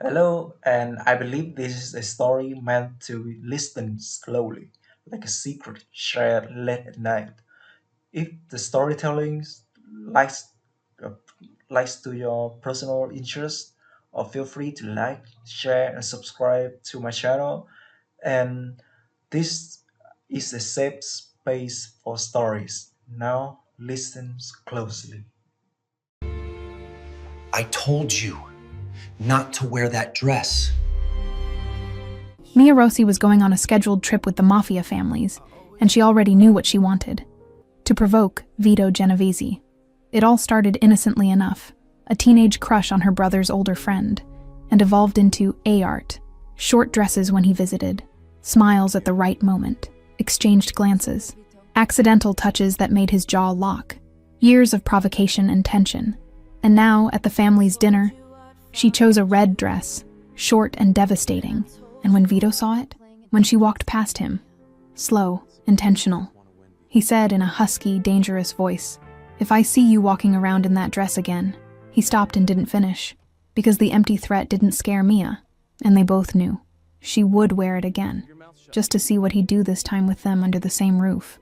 Hello, and I believe this is a story meant to be listened slowly, like a secret shared late at night. If the storytelling likes uh, likes to your personal interest, or feel free to like, share, and subscribe to my channel. And this is a safe space for stories. Now listen closely. I told you not to wear that dress. Mia Rossi was going on a scheduled trip with the Mafia families, and she already knew what she wanted. To provoke Vito Genovese. It all started innocently enough, a teenage crush on her brother's older friend, and evolved into A-art, short dresses when he visited, smiles at the right moment, exchanged glances, accidental touches that made his jaw lock, years of provocation and tension. And now, at the family's dinner, she chose a red dress, short and devastating, and when Vito saw it, when she walked past him, slow, intentional, he said in a husky, dangerous voice, "If I see you walking around in that dress again." He stopped and didn't finish, because the empty threat didn't scare Mia, and they both knew. She would wear it again, just to see what he'd do this time with them under the same roof.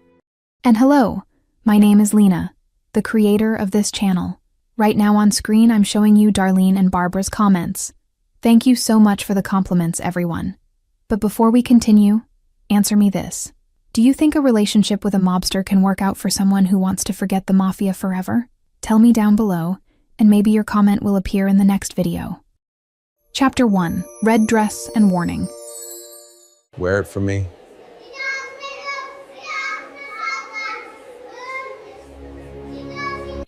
And hello, my name is Lena, the creator of this channel. Right now on screen, I'm showing you Darlene and Barbara's comments. Thank you so much for the compliments, everyone. But before we continue, answer me this. Do you think a relationship with a mobster can work out for someone who wants to forget the mafia forever? Tell me down below, and maybe your comment will appear in the next video. Chapter 1. Red Dress and Warning. Wear it for me.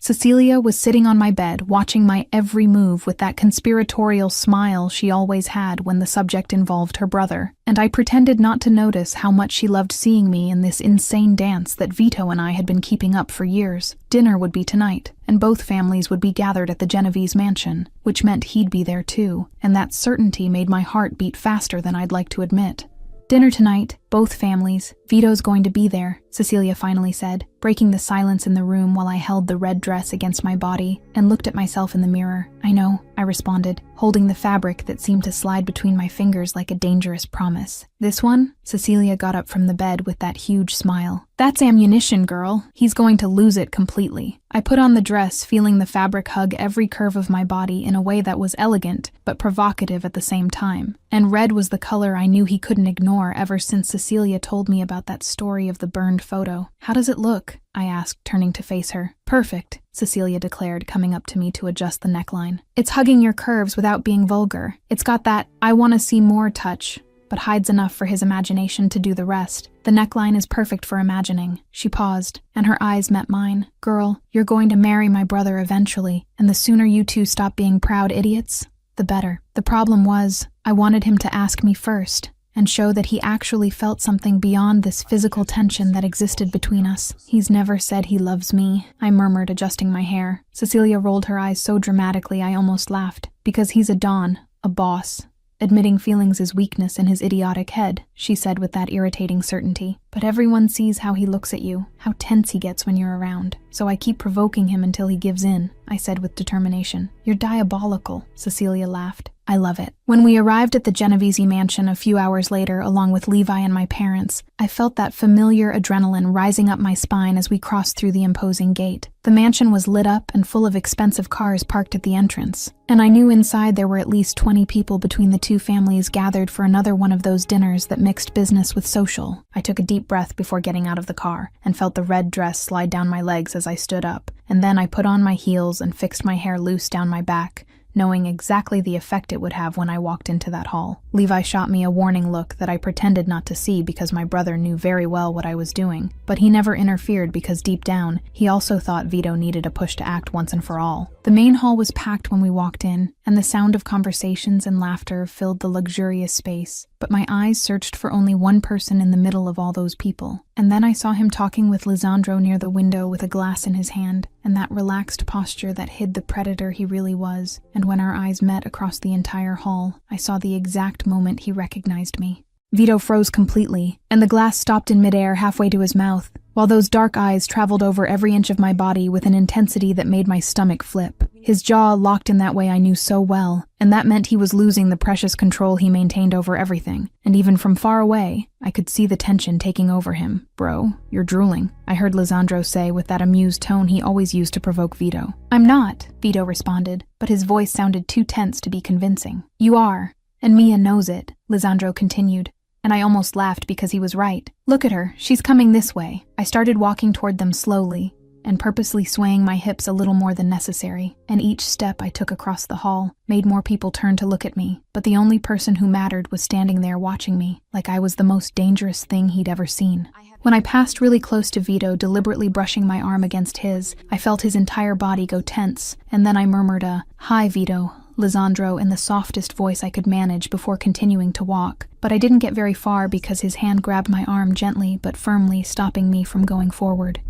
Cecilia was sitting on my bed, watching my every move with that conspiratorial smile she always had when the subject involved her brother, and I pretended not to notice how much she loved seeing me in this insane dance that Vito and I had been keeping up for years. Dinner would be tonight, and both families would be gathered at the Genovese mansion, which meant he'd be there too, and that certainty made my heart beat faster than I'd like to admit. Dinner tonight, both families, Vito's going to be there, Cecilia finally said, breaking the silence in the room while I held the red dress against my body and looked at myself in the mirror. I know, I responded, holding the fabric that seemed to slide between my fingers like a dangerous promise. This one? Cecilia got up from the bed with that huge smile. That's ammunition, girl. He's going to lose it completely. I put on the dress, feeling the fabric hug every curve of my body in a way that was elegant, but provocative at the same time. And red was the color I knew he couldn't ignore ever since Cecilia told me about that story of the burned photo. How does it look? I asked, turning to face her. Perfect, Cecilia declared, coming up to me to adjust the neckline. It's hugging your curves without being vulgar. It's got that I want to see more touch, but hides enough for his imagination to do the rest. The neckline is perfect for imagining. She paused, and her eyes met mine. Girl, you're going to marry my brother eventually, and the sooner you two stop being proud idiots, the better. The problem was, I wanted him to ask me first, and show that he actually felt something beyond this physical tension that existed between us. He's never said he loves me, I murmured, adjusting my hair. Cecilia rolled her eyes so dramatically I almost laughed. Because he's a don, a boss. Admitting feelings is weakness in his idiotic head, she said with that irritating certainty. But everyone sees how he looks at you, how tense he gets when you're around. So I keep provoking him until he gives in, I said with determination. You're diabolical, Cecilia laughed. I love it. When we arrived at the Genovese mansion a few hours later, along with Levi and my parents, I felt that familiar adrenaline rising up my spine as we crossed through the imposing gate. The mansion was lit up and full of expensive cars parked at the entrance, and I knew inside there were at least 20 people between the two families gathered for another one of those dinners that mixed business with social. I took a deep breath before getting out of the car and felt the red dress slide down my legs as I stood up, and then I put on my heels and fixed my hair loose down my back, knowing exactly the effect it would have when I walked into that hall. Levi shot me a warning look that I pretended not to see because my brother knew very well what I was doing, but he never interfered because deep down, he also thought Vito needed a push to act once and for all. The main hall was packed when we walked in, and the sound of conversations and laughter filled the luxurious space, but my eyes searched for only one person in the middle of all those people. And then I saw him talking with Lisandro near the window with a glass in his hand, and that relaxed posture that hid the predator he really was. And when our eyes met across the entire hall, I saw the exact moment he recognized me. Vito froze completely, and the glass stopped in midair halfway to his mouth, while those dark eyes traveled over every inch of my body with an intensity that made my stomach flip. His jaw locked in that way I knew so well, and that meant he was losing the precious control he maintained over everything. And even from far away, I could see the tension taking over him. "Bro, you're drooling," I heard Lisandro say with that amused tone he always used to provoke Vito. "I'm not," Vito responded, but his voice sounded too tense to be convincing. "You are, and Mia knows it," Lisandro continued. And I almost laughed because he was right. "Look at her, she's coming this way." I started walking toward them slowly, and purposely swaying my hips a little more than necessary, and each step I took across the hall made more people turn to look at me, but the only person who mattered was standing there watching me, like I was the most dangerous thing he'd ever seen. When I passed really close to Vito, deliberately brushing my arm against his, I felt his entire body go tense, and then I murmured a, "Hi, Vito," Lisandro in the softest voice I could manage before continuing to walk, but I didn't get very far because his hand grabbed my arm gently but firmly, stopping me from going forward.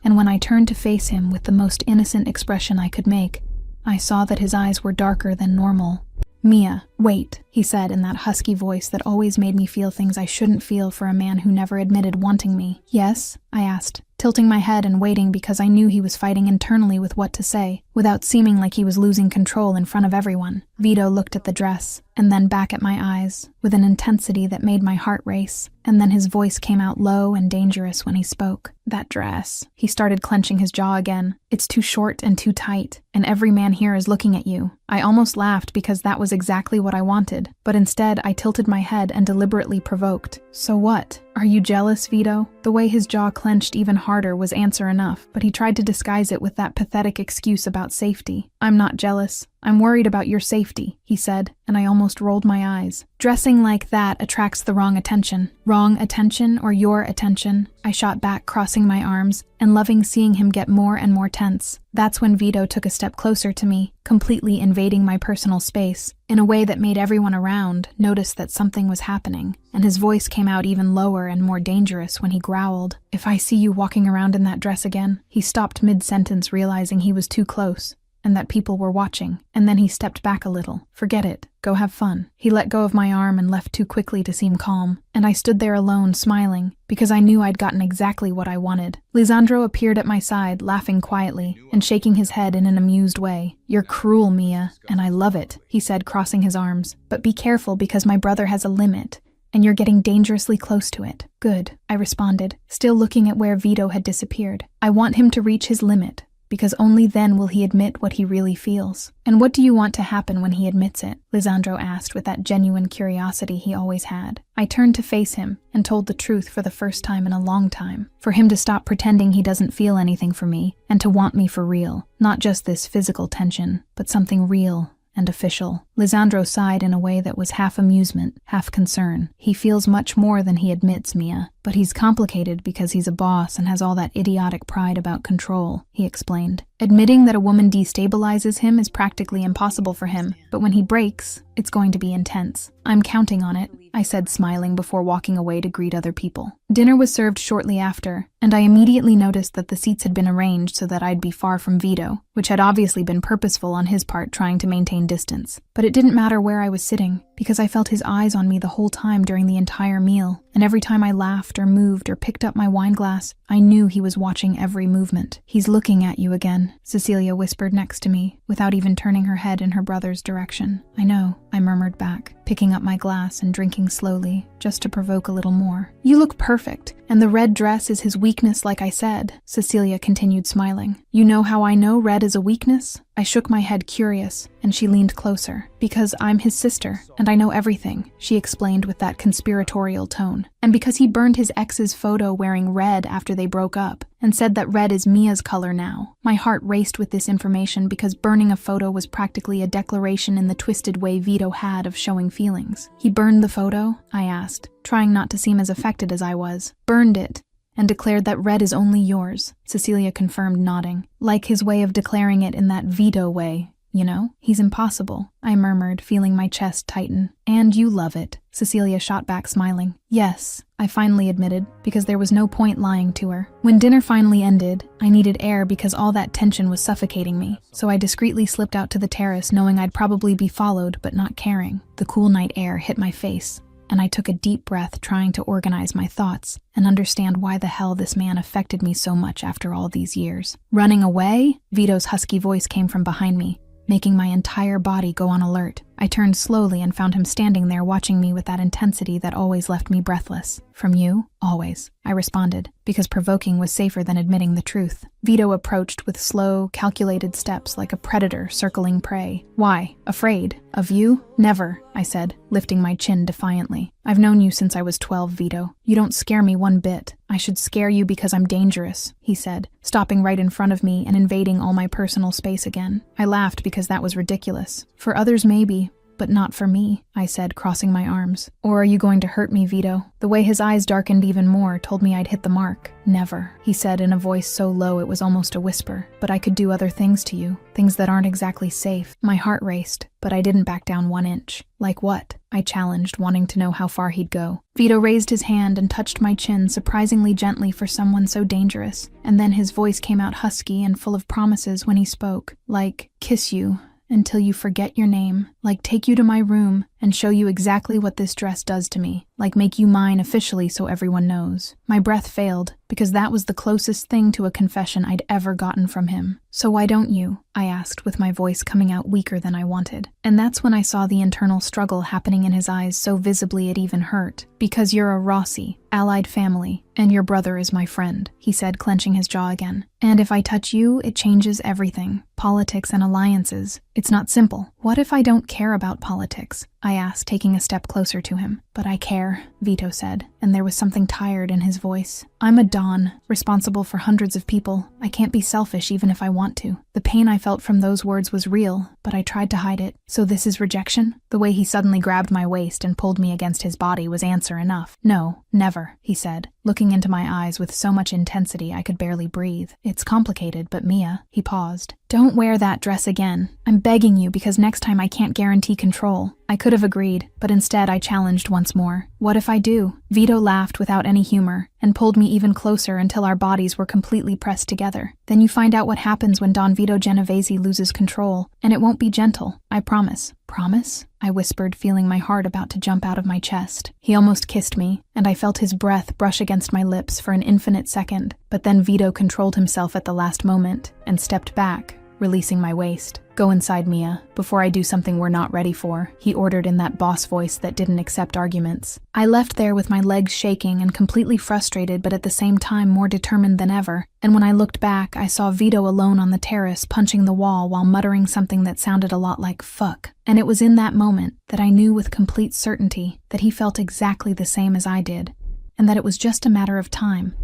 And when I turned to face him with the most innocent expression I could make, I saw that his eyes were darker than normal. "Mia, wait," he said in that husky voice that always made me feel things I shouldn't feel for a man who never admitted wanting me. "Yes?" I asked, tilting my head and waiting because I knew he was fighting internally with what to say, without seeming like he was losing control in front of everyone. Vito looked at the dress, and then back at my eyes, with an intensity that made my heart race, and then his voice came out low and dangerous when he spoke. "That dress." He started clenching his jaw again. "It's too short and too tight, and every man here is looking at you." I almost laughed because that was exactly what I wanted, but instead I tilted my head and deliberately provoked. "So what? Are you jealous, Vito?" The way his jaw clenched even harder was answer enough, but he tried to disguise it with that pathetic excuse about safety. "I'm not jealous. I'm worried about your safety," he said, and I almost rolled my eyes. "Dressing like that attracts the wrong attention." "Wrong attention or your attention?" I shot back, crossing my arms, and loving seeing him get more and more tense. That's when Vito took a step closer to me, completely invading my personal space, in a way that made everyone around notice that something was happening, and his voice came out even lower and more dangerous when he growled, "If I see you walking around in that dress again." He stopped mid-sentence, realizing he was too close, and that people were watching, and then he stepped back a little. "Forget it. Go have fun." He let go of my arm and left too quickly to seem calm, and I stood there alone, smiling, because I knew I'd gotten exactly what I wanted. Lisandro appeared at my side, laughing quietly, and shaking his head in an amused way. "You're cruel, Mia, and I love it," he said, crossing his arms. "But be careful because my brother has a limit, and you're getting dangerously close to it." "Good," I responded, still looking at where Vito had disappeared. "I want him to reach his limit, because only then will he admit what he really feels." "And what do you want to happen when he admits it?" Lisandro asked with that genuine curiosity he always had. I turned to face him and told the truth for the first time in a long time. For him to stop pretending he doesn't feel anything for me, and to want me for real. Not just this physical tension, but something real and official. Lisandro sighed in a way that was half amusement, half concern. "He feels much more than he admits, Mia, but he's complicated because he's a boss and has all that idiotic pride about control," he explained. "Admitting that a woman destabilizes him is practically impossible for him, but when he breaks, it's going to be intense. I'm counting on it," I said, smiling before walking away to greet other people. Dinner was served shortly after, and I immediately noticed that the seats had been arranged so that I'd be far from Vito, which had obviously been purposeful on his part, trying to maintain distance. But it didn't matter where I was sitting, because I felt his eyes on me the whole time during the entire meal, and every time I laughed or moved or picked up my wine glass, I knew he was watching every movement. "He's looking at you again," Cecilia whispered next to me, without even turning her head in her brother's direction. "I know," I murmured back, picking up my glass and drinking slowly, just to provoke a little more. "You look perfect, and the red dress is his weakness like I said," Cecilia continued, smiling. "You know how I know red is a weakness?" I shook my head, curious, and she leaned closer. "Because I'm his sister, and I know everything," she explained with that conspiratorial tone. "And because he burned his ex's photo wearing red after they broke up, and said that red is Mia's color now." My heart raced with this information because burning a photo was practically a declaration in the twisted way Vito had of showing feelings. "He burned the photo?" I asked, trying not to seem as affected as I was. "Burned it, and declared that red is only yours," Cecilia confirmed, nodding. "Like his way of declaring it in that Vito way, you know? He's impossible," I murmured, feeling my chest tighten. "And you love it," Cecilia shot back, smiling. "Yes," I finally admitted, because there was no point lying to her. When dinner finally ended, I needed air because all that tension was suffocating me, so I discreetly slipped out to the terrace knowing I'd probably be followed but not caring. The cool night air hit my face, and I took a deep breath, trying to organize my thoughts and understand why the hell this man affected me so much after all these years. Running away? Vito's husky voice came from behind me, making my entire body go on alert. I turned slowly and found him standing there watching me with that intensity that always left me breathless. From you? Always, I responded, because provoking was safer than admitting the truth. Vito approached with slow, calculated steps like a predator circling prey. Why? Afraid? Of you? Never, I said, lifting my chin defiantly. I've known you since I was 12, Vito. You don't scare me one bit. I should scare you because I'm dangerous, he said, stopping right in front of me and invading all my personal space again. I laughed because that was ridiculous. For others, maybe, but not for me, I said, crossing my arms. Or are you going to hurt me, Vito? The way his eyes darkened even more told me I'd hit the mark. Never, he said in a voice so low it was almost a whisper. But I could do other things to you, things that aren't exactly safe. My heart raced, but I didn't back down 1 inch. Like what? I challenged, wanting to know how far he'd go. Vito raised his hand and touched my chin surprisingly gently for someone so dangerous, and then his voice came out husky and full of promises when he spoke. Like, kiss you until you forget your name, like take you to my room and show you exactly what this dress does to me, like make you mine officially so everyone knows. My breath failed, because that was the closest thing to a confession I'd ever gotten from him. So why don't you? I asked, with my voice coming out weaker than I wanted. And that's when I saw the internal struggle happening in his eyes so visibly it even hurt. Because you're a Rossi, allied family, and your brother is my friend, he said, clenching his jaw again. And if I touch you, it changes everything. Politics and alliances. It's not simple. What if I don't care about politics? I asked, taking a step closer to him. But I care, Vito said, and there was something tired in his voice. I'm a Don, responsible for hundreds of people. I can't be selfish even if I want to. The pain I felt from those words was real, but I tried to hide it. So this is rejection? The way he suddenly grabbed my waist and pulled me against his body was answer enough. No, never, he said, looking into my eyes with so much intensity I could barely breathe. It's complicated, but Mia, he paused. Don't wear that dress again. I'm begging you, because next time I can't guarantee control. I could have agreed, but instead I challenged once more. What if I do? Vito laughed without any humor and pulled me even closer until our bodies were completely pressed together. Then you find out what happens when Don Vito Genovese loses control, and it won't be gentle. I promise. Promise? I whispered, feeling my heart about to jump out of my chest. He almost kissed me, and I felt his breath brush against my lips for an infinite second. But then Vito controlled himself at the last moment and stepped back, releasing my waist. Go inside, Mia, before I do something we're not ready for, he ordered in that boss voice that didn't accept arguments. I left there with my legs shaking and completely frustrated, but at the same time more determined than ever. And when I looked back, I saw Vito alone on the terrace, punching the wall while muttering something that sounded a lot like fuck. And it was in that moment that I knew with complete certainty that he felt exactly the same as I did, and that it was just a matter of time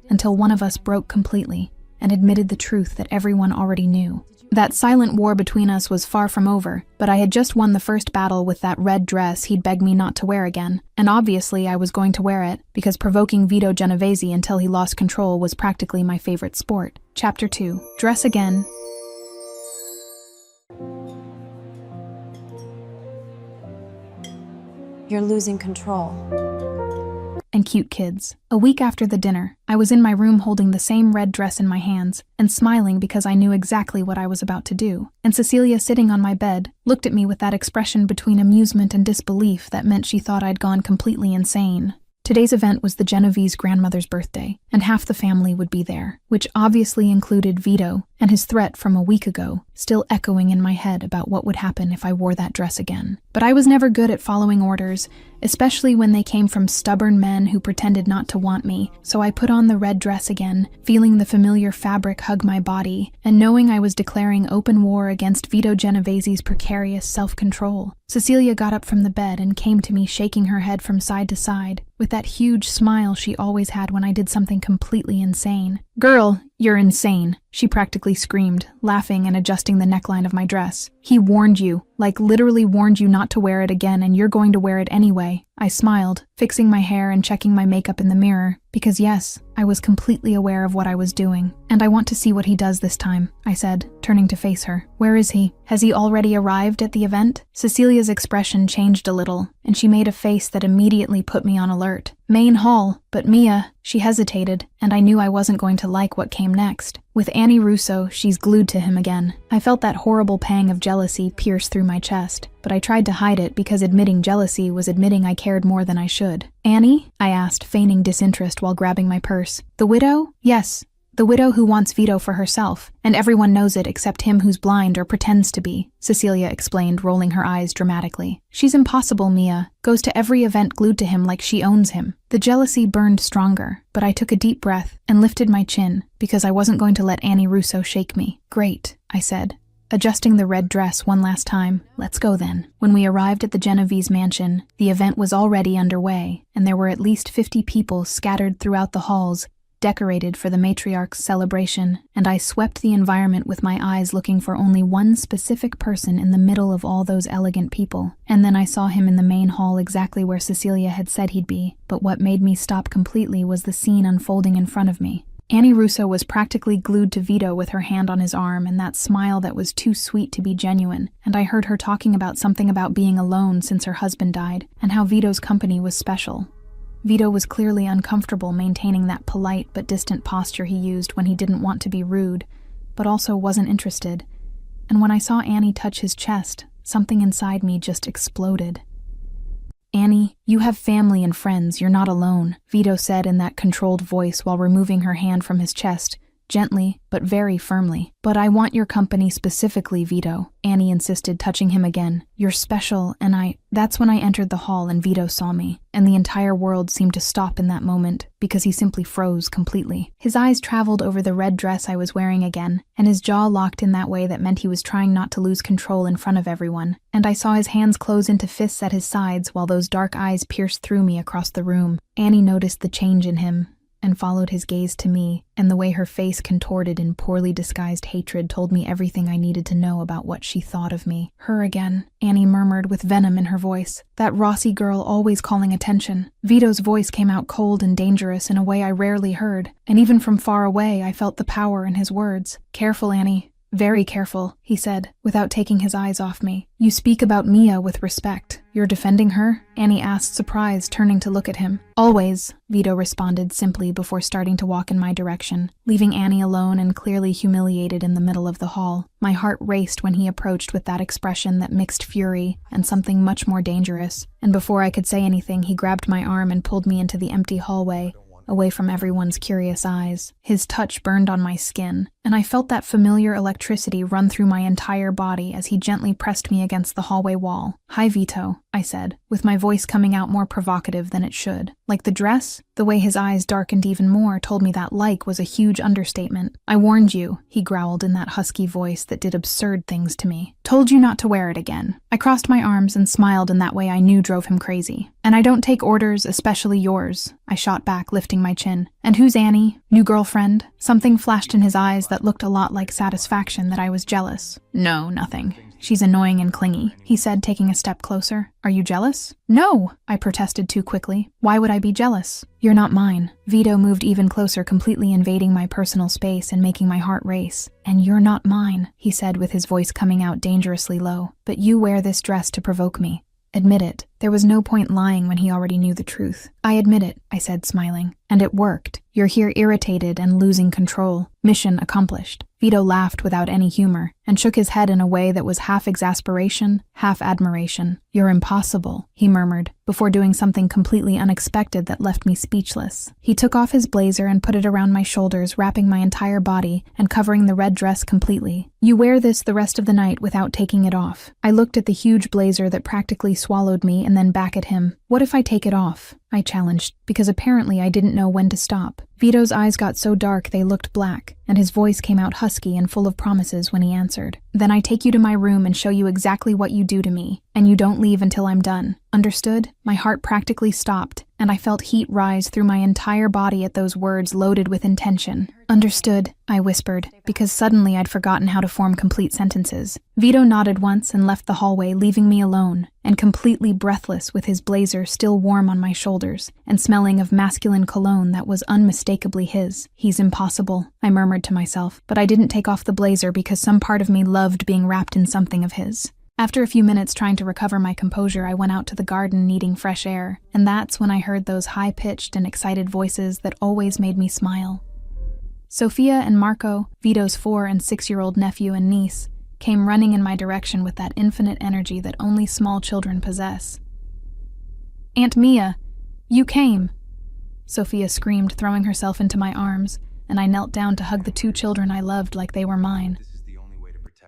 until one of us broke completely and admitted the truth that everyone already knew. That silent war between us was far from over, but I had just won the first battle with that red dress he'd begged me not to wear again, and obviously I was going to wear it, because provoking Vito Genovese until he lost control was practically my favorite sport. Chapter 2. Dress again. You're losing control. And cute kids. A week after the dinner, I was in my room holding the same red dress in my hands and smiling because I knew exactly what I was about to do. And Cecilia, sitting on my bed, looked at me with that expression between amusement and disbelief that meant she thought I'd gone completely insane. Today's event was the Genovese grandmother's birthday, and half the family would be there, which obviously included Vito and his threat from a week ago, still echoing in my head about what would happen if I wore that dress again. But I was never good at following orders, especially when they came from stubborn men who pretended not to want me, so I put on the red dress again, feeling the familiar fabric hug my body, and knowing I was declaring open war against Vito Genovese's precarious self-control. Cecilia got up from the bed and came to me, shaking her head from side to side, with that huge smile she always had when I did something completely insane. "Girl, you're insane," she practically screamed, laughing and adjusting the neckline of my dress. "He warned you, like literally warned you not to wear it again, and you're going to wear it anyway." I smiled, fixing my hair and checking my makeup in the mirror, because yes, I was completely aware of what I was doing. "And I want to see what he does this time," I said, turning to face her. "Where is he? Has he already arrived at the event?" Cecilia's expression changed a little, and she made a face that immediately put me on alert. "Main hall, but Mia," she hesitated, and I knew I wasn't going to like what came next. With Annie Russo, she's glued to him again. I felt that horrible pang of jealousy pierce through my chest, but I tried to hide it because admitting jealousy was admitting I cared more than I should. Annie? I asked, feigning disinterest while grabbing my purse. The widow? Yes. The widow who wants Vito for herself, and everyone knows it except him who's blind or pretends to be, Cecilia explained, rolling her eyes dramatically. She's impossible, Mia. Goes to every event glued to him like she owns him. The jealousy burned stronger, but I took a deep breath and lifted my chin because I wasn't going to let Annie Russo shake me. Great, I said, adjusting the red dress one last time. Let's go then. When we arrived at the Genovese mansion, the event was already underway, and there were at least 50 people scattered throughout the halls, decorated for the matriarch's celebration, and I swept the environment with my eyes looking for only one specific person in the middle of all those elegant people. And then I saw him in the main hall exactly where Cecilia had said he'd be, but what made me stop completely was the scene unfolding in front of me. Annie Russo was practically glued to Vito with her hand on his arm and that smile that was too sweet to be genuine, and I heard her talking about something about being alone since her husband died, and how Vito's company was special. Vito was clearly uncomfortable maintaining that polite but distant posture he used when he didn't want to be rude, but also wasn't interested. And when I saw Annie touch his chest, something inside me just exploded. Annie, you have family and friends, you're not alone, Vito said in that controlled voice while removing her hand from his chest, gently, but very firmly. But I want your company specifically, Vito, Annie insisted, touching him again. You're special, and That's when I entered the hall and Vito saw me, and the entire world seemed to stop in that moment, because he simply froze completely. His eyes traveled over the red dress I was wearing again, and his jaw locked in that way that meant he was trying not to lose control in front of everyone, and I saw his hands close into fists at his sides while those dark eyes pierced through me across the room. Annie noticed the change in him, and followed his gaze to me, and the way her face contorted in poorly disguised hatred told me everything I needed to know about what she thought of me. Her again, Annie murmured with venom in her voice. That Rossi girl always calling attention. Vito's voice came out cold and dangerous in a way I rarely heard, and even from far away I felt the power in his words. Careful, Annie. Very careful, he said, without taking his eyes off me. You speak about Mia with respect. You're defending her? Annie asked, surprised, turning to look at him. Always, Vito responded simply before starting to walk in my direction, leaving Annie alone and clearly humiliated in the middle of the hall. My heart raced when he approached with that expression that mixed fury and something much more dangerous, and before I could say anything, he grabbed my arm and pulled me into the empty hallway, away from everyone's curious eyes. His touch burned on my skin, and I felt that familiar electricity run through my entire body as he gently pressed me against the hallway wall. Hi, Vito, I said, with my voice coming out more provocative than it should. Like the dress? The way his eyes darkened even more told me that like was a huge understatement. I warned you, he growled in that husky voice that did absurd things to me. Told you not to wear it again. I crossed my arms and smiled in that way I knew drove him crazy. And I don't take orders, especially yours, I shot back, lifting my chin. And who's Annie? New girlfriend? Something flashed in his eyes that looked a lot like satisfaction that I was jealous. No, nothing. She's annoying and clingy, he said, taking a step closer. Are you jealous? No, I protested too quickly. Why would I be jealous? You're not mine. Vito moved even closer, completely invading my personal space and making my heart race. And you're not mine, he said with his voice coming out dangerously low. But you wear this dress to provoke me. Admit it. There was no point lying when he already knew the truth. I admit it, I said, smiling. And it worked. You're here irritated and losing control. Mission accomplished. Vito laughed without any humor and shook his head in a way that was half exasperation, half admiration. You're impossible, he murmured, before doing something completely unexpected that left me speechless. He took off his blazer and put it around my shoulders, wrapping my entire body and covering the red dress completely. You wear this the rest of the night without taking it off. I looked at the huge blazer that practically swallowed me and then back at him. What if I take it off? I challenged, because apparently I didn't know when to stop. Vito's eyes got so dark they looked black, and his voice came out husky and full of promises when he answered. Then I take you to my room and show you exactly what you do to me, and you don't leave until I'm done. Understood? My heart practically stopped, and I felt heat rise through my entire body at those words loaded with intention. Understood, I whispered, because suddenly I'd forgotten how to form complete sentences. Vito nodded once and left the hallway, leaving me alone, and completely breathless with his blazer still warm on my shoulders, and smelling of masculine cologne that was unmistakably his. He's impossible, I murmured to myself, but I didn't take off the blazer because some part of me loved being wrapped in something of his. After a few minutes trying to recover my composure, I went out to the garden needing fresh air, and that's when I heard those high-pitched and excited voices that always made me smile. Sophia and Marco, Vito's 4- and 6-year-old nephew and niece, came running in my direction with that infinite energy that only small children possess. "Aunt Mia, you came!" Sophia screamed, throwing herself into my arms, and I knelt down to hug the 2 children I loved like they were mine.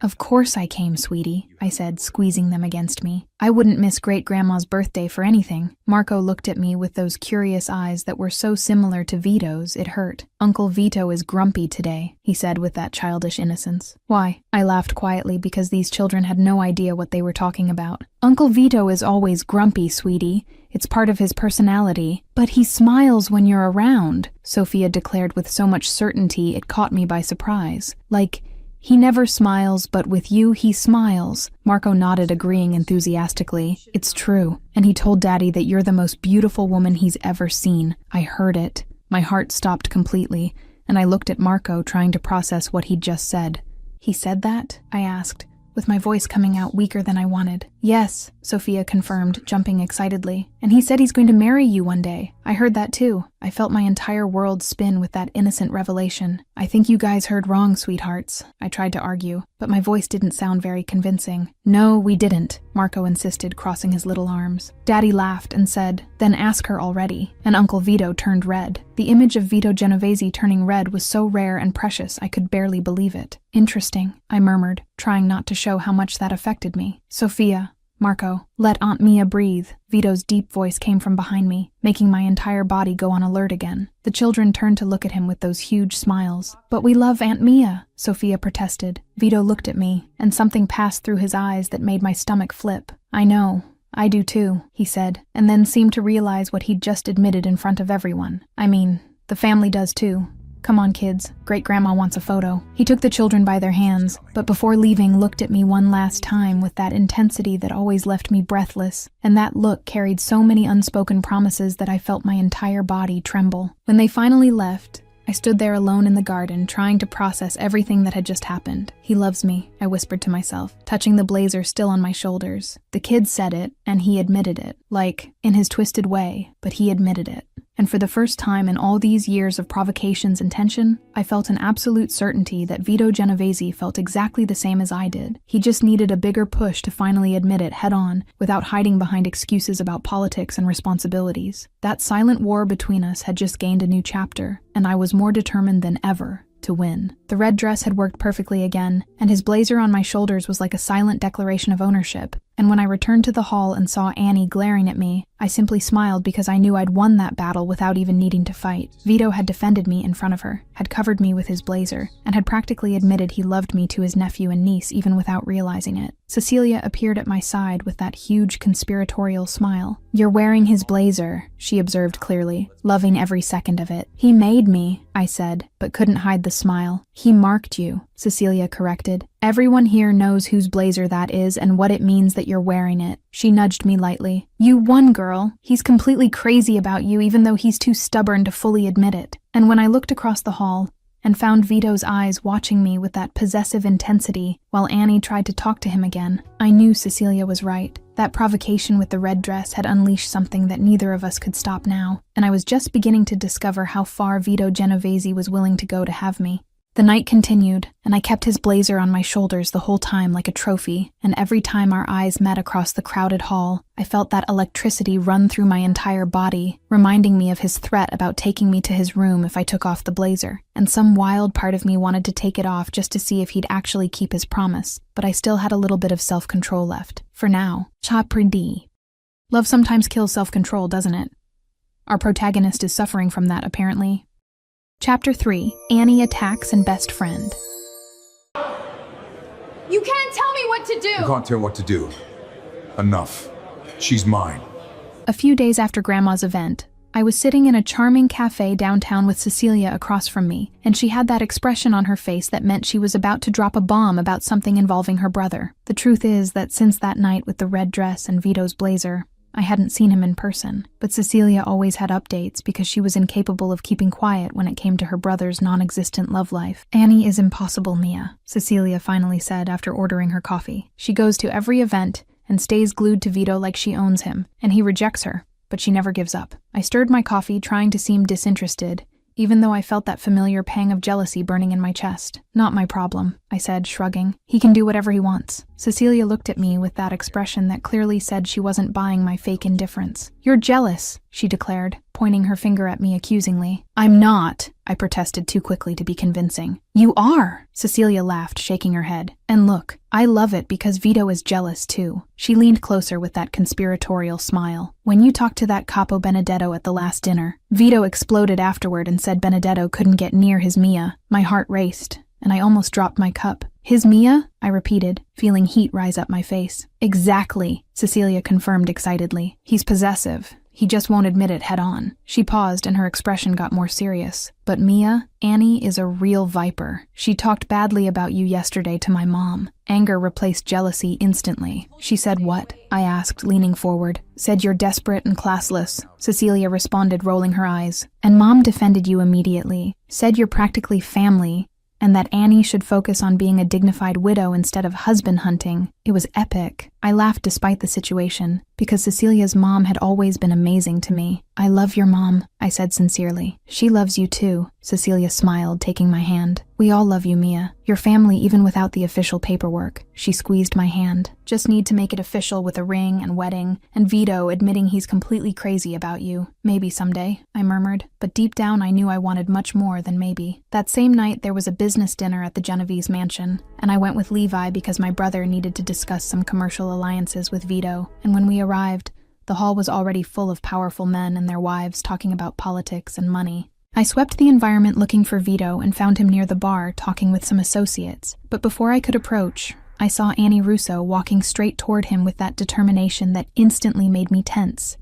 "Of course I came, sweetie," I said, squeezing them against me. "I wouldn't miss Great-Grandma's birthday for anything." Marco looked at me with those curious eyes that were so similar to Vito's, it hurt. "Uncle Vito is grumpy today," he said with that childish innocence. "Why?" I laughed quietly because these children had no idea what they were talking about. "Uncle Vito is always grumpy, sweetie. It's part of his personality. But he smiles when you're around," Sophia declared with so much certainty it caught me by surprise. "Like, he never smiles, but with you he smiles." Marco nodded, agreeing enthusiastically. "It's true. And he told Daddy that you're the most beautiful woman he's ever seen." I heard it. My heart stopped completely, and I looked at Marco, trying to process what he'd just said. "He said that?" I asked, with my voice coming out weaker than I wanted. "Yes," Sophia confirmed, jumping excitedly. "And he said he's going to marry you one day." I heard that too. I felt my entire world spin with that innocent revelation. "I think you guys heard wrong, sweethearts," I tried to argue, but my voice didn't sound very convincing. "No, we didn't," Marco insisted, crossing his little arms. Daddy laughed and said, "Then ask her already." And Uncle Vito turned red. The image of Vito Genovese turning red was so rare and precious I could barely believe it. "Interesting," I murmured, trying not to show how much that affected me. "Sophia, Marco, let Aunt Mia breathe." Vito's deep voice came from behind me, making my entire body go on alert again. The children turned to look at him with those huge smiles. "But we love Aunt Mia," Sophia protested. Vito looked at me, and something passed through his eyes that made my stomach flip. "I know. I do too," he said, and then seemed to realize what he'd just admitted in front of everyone. "I mean, the family does too. Come on, kids. Great-Grandma wants a photo." He took the children by their hands, but before leaving looked at me one last time with that intensity that always left me breathless, and that look carried so many unspoken promises that I felt my entire body tremble. When they finally left, I stood there alone in the garden, trying to process everything that had just happened. "He loves me," I whispered to myself, touching the blazer still on my shoulders. The kid said it, and he admitted it. Like, in his twisted way, but he admitted it. And for the first time in all these years of provocations and tension, I felt an absolute certainty that Vito Genovese felt exactly the same as I did. He just needed a bigger push to finally admit it head-on, without hiding behind excuses about politics and responsibilities. That silent war between us had just gained a new chapter, and I was more determined than ever to win. The red dress had worked perfectly again, and his blazer on my shoulders was like a silent declaration of ownership. And when I returned to the hall and saw Annie glaring at me, I simply smiled because I knew I'd won that battle without even needing to fight. Vito had defended me in front of her, had covered me with his blazer, and had practically admitted he loved me to his nephew and niece even without realizing it. Cecilia appeared at my side with that huge conspiratorial smile. "You're wearing his blazer," she observed clearly, loving every second of it. "He made me," I said, but couldn't hide the smile. "He marked you," Cecilia corrected. "Everyone here knows whose blazer that is and what it means that you're wearing it." She nudged me lightly. "You won, girl. He's completely crazy about you even though he's too stubborn to fully admit it." And when I looked across the hall and found Vito's eyes watching me with that possessive intensity while Annie tried to talk to him again, I knew Cecilia was right. That provocation with the red dress had unleashed something that neither of us could stop now, and I was just beginning to discover how far Vito Genovese was willing to go to have me. The night continued, and I kept his blazer on my shoulders the whole time like a trophy, and every time our eyes met across the crowded hall, I felt that electricity run through my entire body, reminding me of his threat about taking me to his room if I took off the blazer, and some wild part of me wanted to take it off just to see if he'd actually keep his promise, but I still had a little bit of self-control left. For now. Cha pridi. Love sometimes kills self-control, doesn't it? Our protagonist is suffering from that, apparently. Chapter 3. Annie attacks and best friend. You can't tell me what to do! You can't tell what to do. Enough. She's mine. A few days after Grandma's event, I was sitting in a charming cafe downtown with Cecilia across from me, and she had that expression on her face that meant she was about to drop a bomb about something involving her brother. The truth is that since that night with the red dress and Vito's blazer, I hadn't seen him in person, but Cecilia always had updates because she was incapable of keeping quiet when it came to her brother's non-existent love life. "Annie is impossible, Mia," Cecilia finally said after ordering her coffee. "She goes to every event and stays glued to Vito like she owns him, and he rejects her, but she never gives up." I stirred my coffee, trying to seem disinterested, even though I felt that familiar pang of jealousy burning in my chest. Not my problem, I said, shrugging. He can do whatever he wants. Cecilia looked at me with that expression that clearly said she wasn't buying my fake indifference. You're jealous, she declared, pointing her finger at me accusingly. I'm not, I protested too quickly to be convincing. You are, Cecilia laughed, shaking her head. And look, I love it because Vito is jealous too. She leaned closer with that conspiratorial smile. When you talked to that capo Benedetto at the last dinner, Vito exploded afterward and said Benedetto couldn't get near his Mia. My heart raced, and I almost dropped my cup. His Mia? I repeated, feeling heat rise up my face. Exactly, Cecilia confirmed excitedly. He's possessive. He just won't admit it head on. She paused and her expression got more serious. But Mia, Annie is a real viper. She talked badly about you yesterday to my mom. Anger replaced jealousy instantly. She said what? I asked, leaning forward. Said you're desperate and classless. Cecilia responded, rolling her eyes. And Mom defended you immediately. Said you're practically family, and that Annie should focus on being a dignified widow instead of husband hunting. It was epic. I laughed despite the situation, because Cecilia's mom had always been amazing to me. I love your mom, I said sincerely. She loves you too, Cecilia smiled, taking my hand. We all love you, Mia. Your family even without the official paperwork. She squeezed my hand. Just need to make it official with a ring and wedding, and Vito admitting he's completely crazy about you. Maybe someday, I murmured, but deep down I knew I wanted much more than maybe. That same night there was a business dinner at the Genovese mansion, and I went with Levi because my brother needed to discuss some commercial alliances with Vito, and when we arrived, the hall was already full of powerful men and their wives talking about politics and money. I swept the environment looking for Vito and found him near the bar talking with some associates, but before I could approach, I saw Annie Russo walking straight toward him with that determination that instantly made me tense.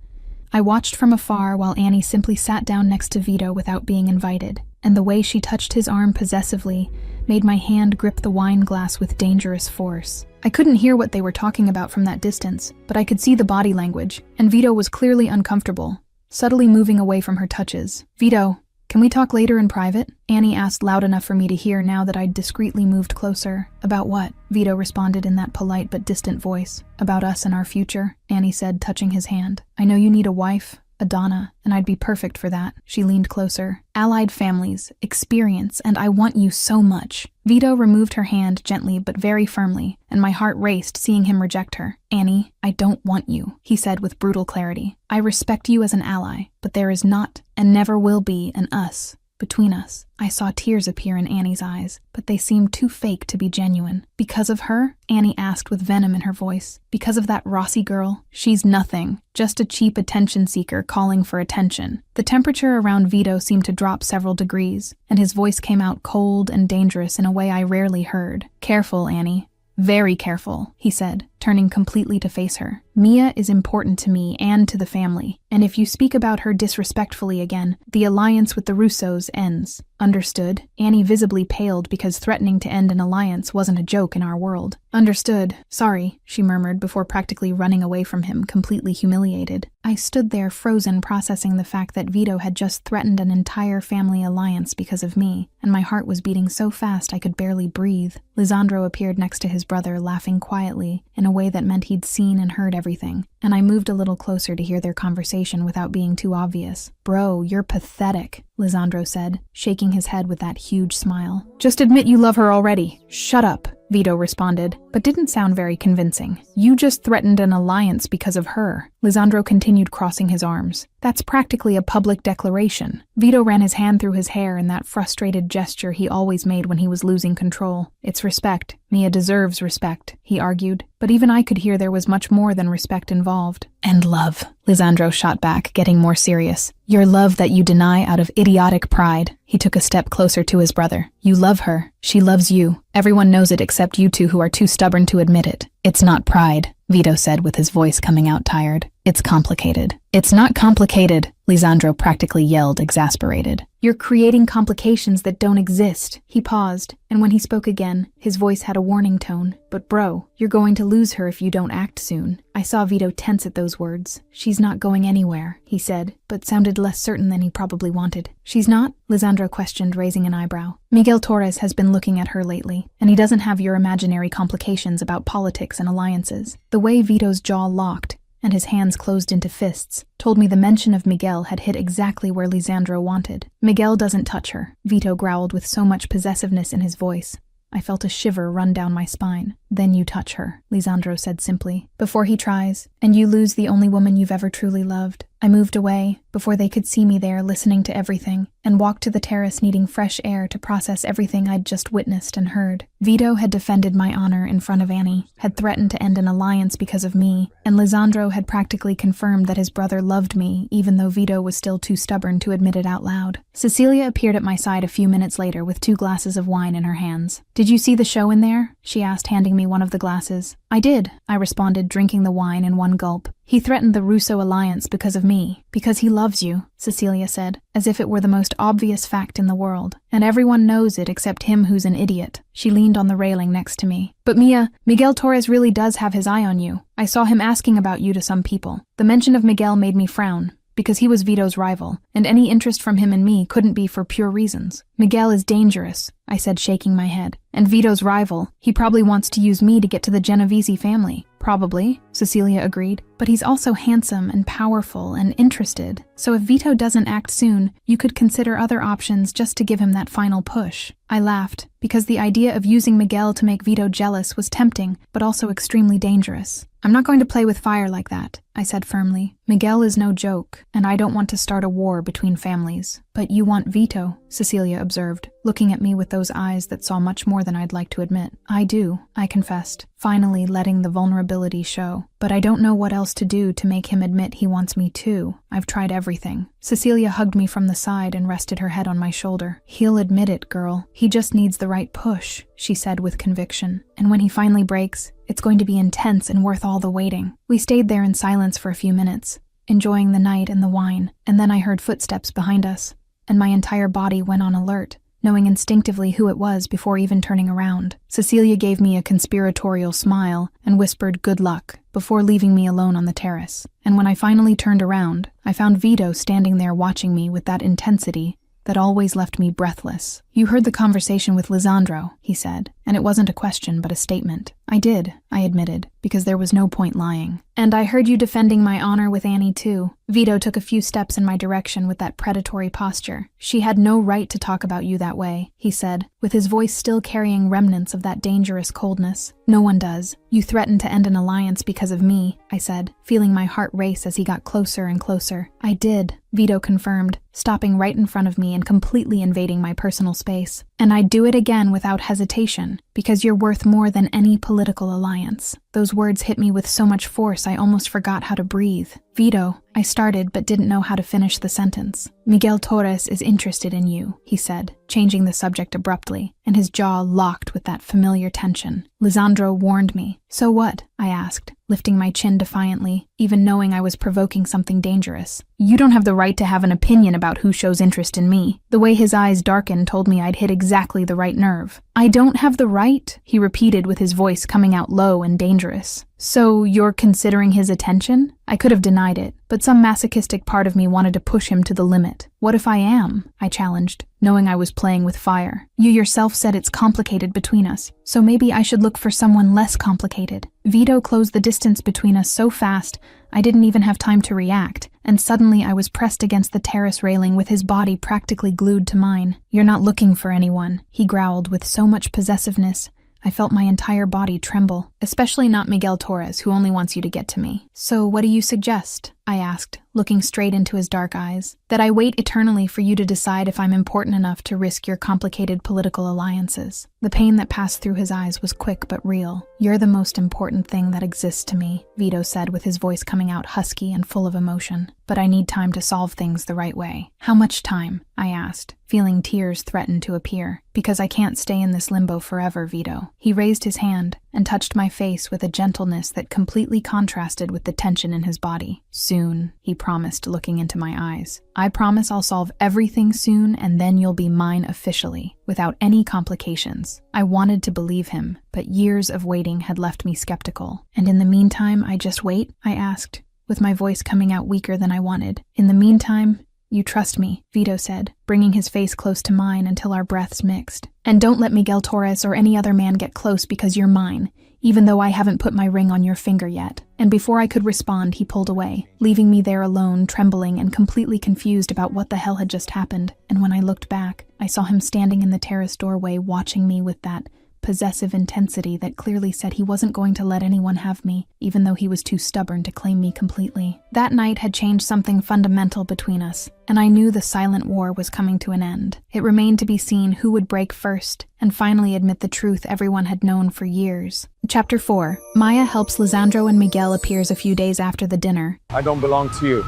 I watched from afar while Annie simply sat down next to Vito without being invited, and the way she touched his arm possessively made my hand grip the wine glass with dangerous force. I couldn't hear what they were talking about from that distance, but I could see the body language, and Vito was clearly uncomfortable, subtly moving away from her touches. Vito, can we talk later in private? Annie asked loud enough for me to hear now that I'd discreetly moved closer. About what? Vito responded in that polite but distant voice. About us and our future, Annie said, touching his hand. I know you need a wife, a Donna, and I'd be perfect for that. She leaned closer. Allied families, experience, and I want you so much. Vito removed her hand gently but very firmly, and my heart raced seeing him reject her. Annie, I don't want you, he said with brutal clarity. I respect you as an ally, but there is not, and never will be, an us. Between us, I saw tears appear in Annie's eyes, but they seemed too fake to be genuine. Because of her? Annie asked with venom in her voice. Because of that Rossi girl? She's nothing. Just a cheap attention seeker calling for attention. The temperature around Vito seemed to drop several degrees, and his voice came out cold and dangerous in a way I rarely heard. Careful, Annie. Very careful, he said, turning completely to face her. Mia is important to me and to the family, and if you speak about her disrespectfully again, the alliance with the Russos ends. Understood? Annie visibly paled because threatening to end an alliance wasn't a joke in our world. Understood. Sorry, she murmured before practically running away from him, completely humiliated. I stood there frozen, processing the fact that Vito had just threatened an entire family alliance because of me, and my heart was beating so fast I could barely breathe. Lisandro appeared next to his brother, laughing quietly, in a way that meant he'd seen and heard everything, and I moved a little closer to hear their conversation without being too obvious. Bro, you're pathetic, Lisandro said, shaking his head with that huge smile. Just admit you love her already. Shut up, Vito responded, but didn't sound very convincing. You just threatened an alliance because of her. Lisandro continued, crossing his arms. That's practically a public declaration. Vito ran his hand through his hair in that frustrated gesture he always made when he was losing control. It's respect. Mia deserves respect, he argued, but even I could hear there was much more than respect involved. And love, Lisandro shot back, getting more serious. Your love that you deny out of idiotic pride. He took a step closer to his brother. You love her. She loves you. Everyone knows it except you two who are too stubborn to admit it. It's not pride, Vito said with his voice coming out tired. It's complicated. It's not complicated, Lisandro practically yelled, exasperated. You're creating complications that don't exist. He paused, and when he spoke again, his voice had a warning tone. But bro, you're going to lose her if you don't act soon. I saw Vito tense at those words. She's not going anywhere, he said, but sounded less certain than he probably wanted. She's not? Lisandro questioned, raising an eyebrow. Miguel Torres has been looking at her lately, and he doesn't have your imaginary complications about politics and alliances. The way Vito's jaw locked, and his hands closed into fists, told me the mention of Miguel had hit exactly where Lisandro wanted. Miguel doesn't touch her, Vito growled with so much possessiveness in his voice. I felt a shiver run down my spine. Then you touch her, Lisandro said simply. Before he tries, and you lose the only woman you've ever truly loved. I moved away, before they could see me there listening to everything, and walked to the terrace needing fresh air to process everything I'd just witnessed and heard. Vito had defended my honor in front of Annie, had threatened to end an alliance because of me, and Lisandro had practically confirmed that his brother loved me, even though Vito was still too stubborn to admit it out loud. Cecilia appeared at my side a few minutes later with 2 glasses of wine in her hands. Did you see the show in there? She asked, handing me one of the glasses. I did, I responded, drinking the wine in one gulp. He threatened the Russo alliance because of me. Because he loves you, Cecilia said, as if it were the most obvious fact in the world. And everyone knows it except him who's an idiot. She leaned on the railing next to me. But Mia, Miguel Torres really does have his eye on you. I saw him asking about you to some people. The mention of Miguel made me frown, because he was Vito's rival, and any interest from him in me couldn't be for pure reasons. Miguel is dangerous, I said, shaking my head. And Vito's rival, he probably wants to use me to get to the Genovese family. Probably, Cecilia agreed. But he's also handsome and powerful and interested. So if Vito doesn't act soon, you could consider other options just to give him that final push. I laughed, because the idea of using Miguel to make Vito jealous was tempting, but also extremely dangerous. I'm not going to play with fire like that, I said firmly. Miguel is no joke, and I don't want to start a war between families. But you want Vito, Cecilia observed, looking at me with those eyes that saw much more than I'd like to admit. I do, I confessed, finally letting the vulnerability show. But I don't know what else to do to make him admit he wants me too. I've tried everything. Cecilia hugged me from the side and rested her head on my shoulder. He'll admit it, girl. He just needs the right push, she said with conviction. And when he finally breaks, it's going to be intense and worth all the waiting. We stayed there in silence for a few minutes, enjoying the night and the wine, and then I heard footsteps behind us, and my entire body went on alert, knowing instinctively who it was before even turning around. Cecilia gave me a conspiratorial smile and whispered good luck before leaving me alone on the terrace. And when I finally turned around, I found Vito standing there watching me with that intensity that always left me breathless. You heard the conversation with Lisandro, he said, and it wasn't a question but a statement. I did, I admitted, because there was no point lying. And I heard you defending my honor with Annie too. Vito took a few steps in my direction with that predatory posture. She had no right to talk about you that way, he said, with his voice still carrying remnants of that dangerous coldness. No one does. You threatened to end an alliance because of me, I said, feeling my heart race as he got closer and closer. I did, Vito confirmed, stopping right in front of me and completely invading my personal space. And I'd do it again without hesitation, because you're worth more than any political alliance. Those words hit me with so much force I almost forgot how to breathe. Vito, I started but didn't know how to finish the sentence. Miguel Torres is interested in you, he said, changing the subject abruptly, and his jaw locked with that familiar tension. Lisandro warned me. So what? I asked, lifting my chin defiantly, even knowing I was provoking something dangerous. You don't have the right to have an opinion about who shows interest in me. The way his eyes darkened told me I'd hit exactly the right nerve. I don't have the right, he repeated with his voice coming out low and dangerous. So you're considering his attention? I could have denied it, but some masochistic part of me wanted to push him to the limit. What if I am? I challenged, knowing I was playing with fire. You yourself said it's complicated between us, so maybe I should look for someone less complicated. Vito closed the distance between us so fast, I didn't even have time to react, and suddenly I was pressed against the terrace railing with his body practically glued to mine. You're not looking for anyone, he growled with so much possessiveness. I felt my entire body tremble, especially not Miguel Torres, who only wants you to get to me. So what do you suggest? I asked, looking straight into his dark eyes. That I wait eternally for you to decide if I'm important enough to risk your complicated political alliances. The pain that passed through his eyes was quick but real. You're the most important thing that exists to me, Vito said with his voice coming out husky and full of emotion. But I need time to solve things the right way. How much time? I asked, feeling tears threaten to appear. Because I can't stay in this limbo forever, Vito. He raised his hand and touched my face with a gentleness that completely contrasted with the tension in his body. Soon, he promised, looking into my eyes. I promise I'll solve everything soon, and then you'll be mine officially, without any complications. I wanted to believe him, but years of waiting had left me skeptical. And in the meantime, I just wait? I asked, with my voice coming out weaker than I wanted. In the meantime, you trust me, Vito said, bringing his face close to mine until our breaths mixed. And don't let Miguel Torres or any other man get close because you're mine, even though I haven't put my ring on your finger yet. And before I could respond, he pulled away, leaving me there alone, trembling and completely confused about what the hell had just happened. And when I looked back, I saw him standing in the terrace doorway watching me with that possessive intensity that clearly said he wasn't going to let anyone have me, even though he was too stubborn to claim me completely. That night had changed something fundamental between us, and I knew the silent war was coming to an end. It remained to be seen who would break first, and finally admit the truth everyone had known for years. Chapter 4. Maya helps Lisandro and Miguel appears a few days after the dinner. I don't belong to you.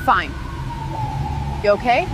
Fine. You okay?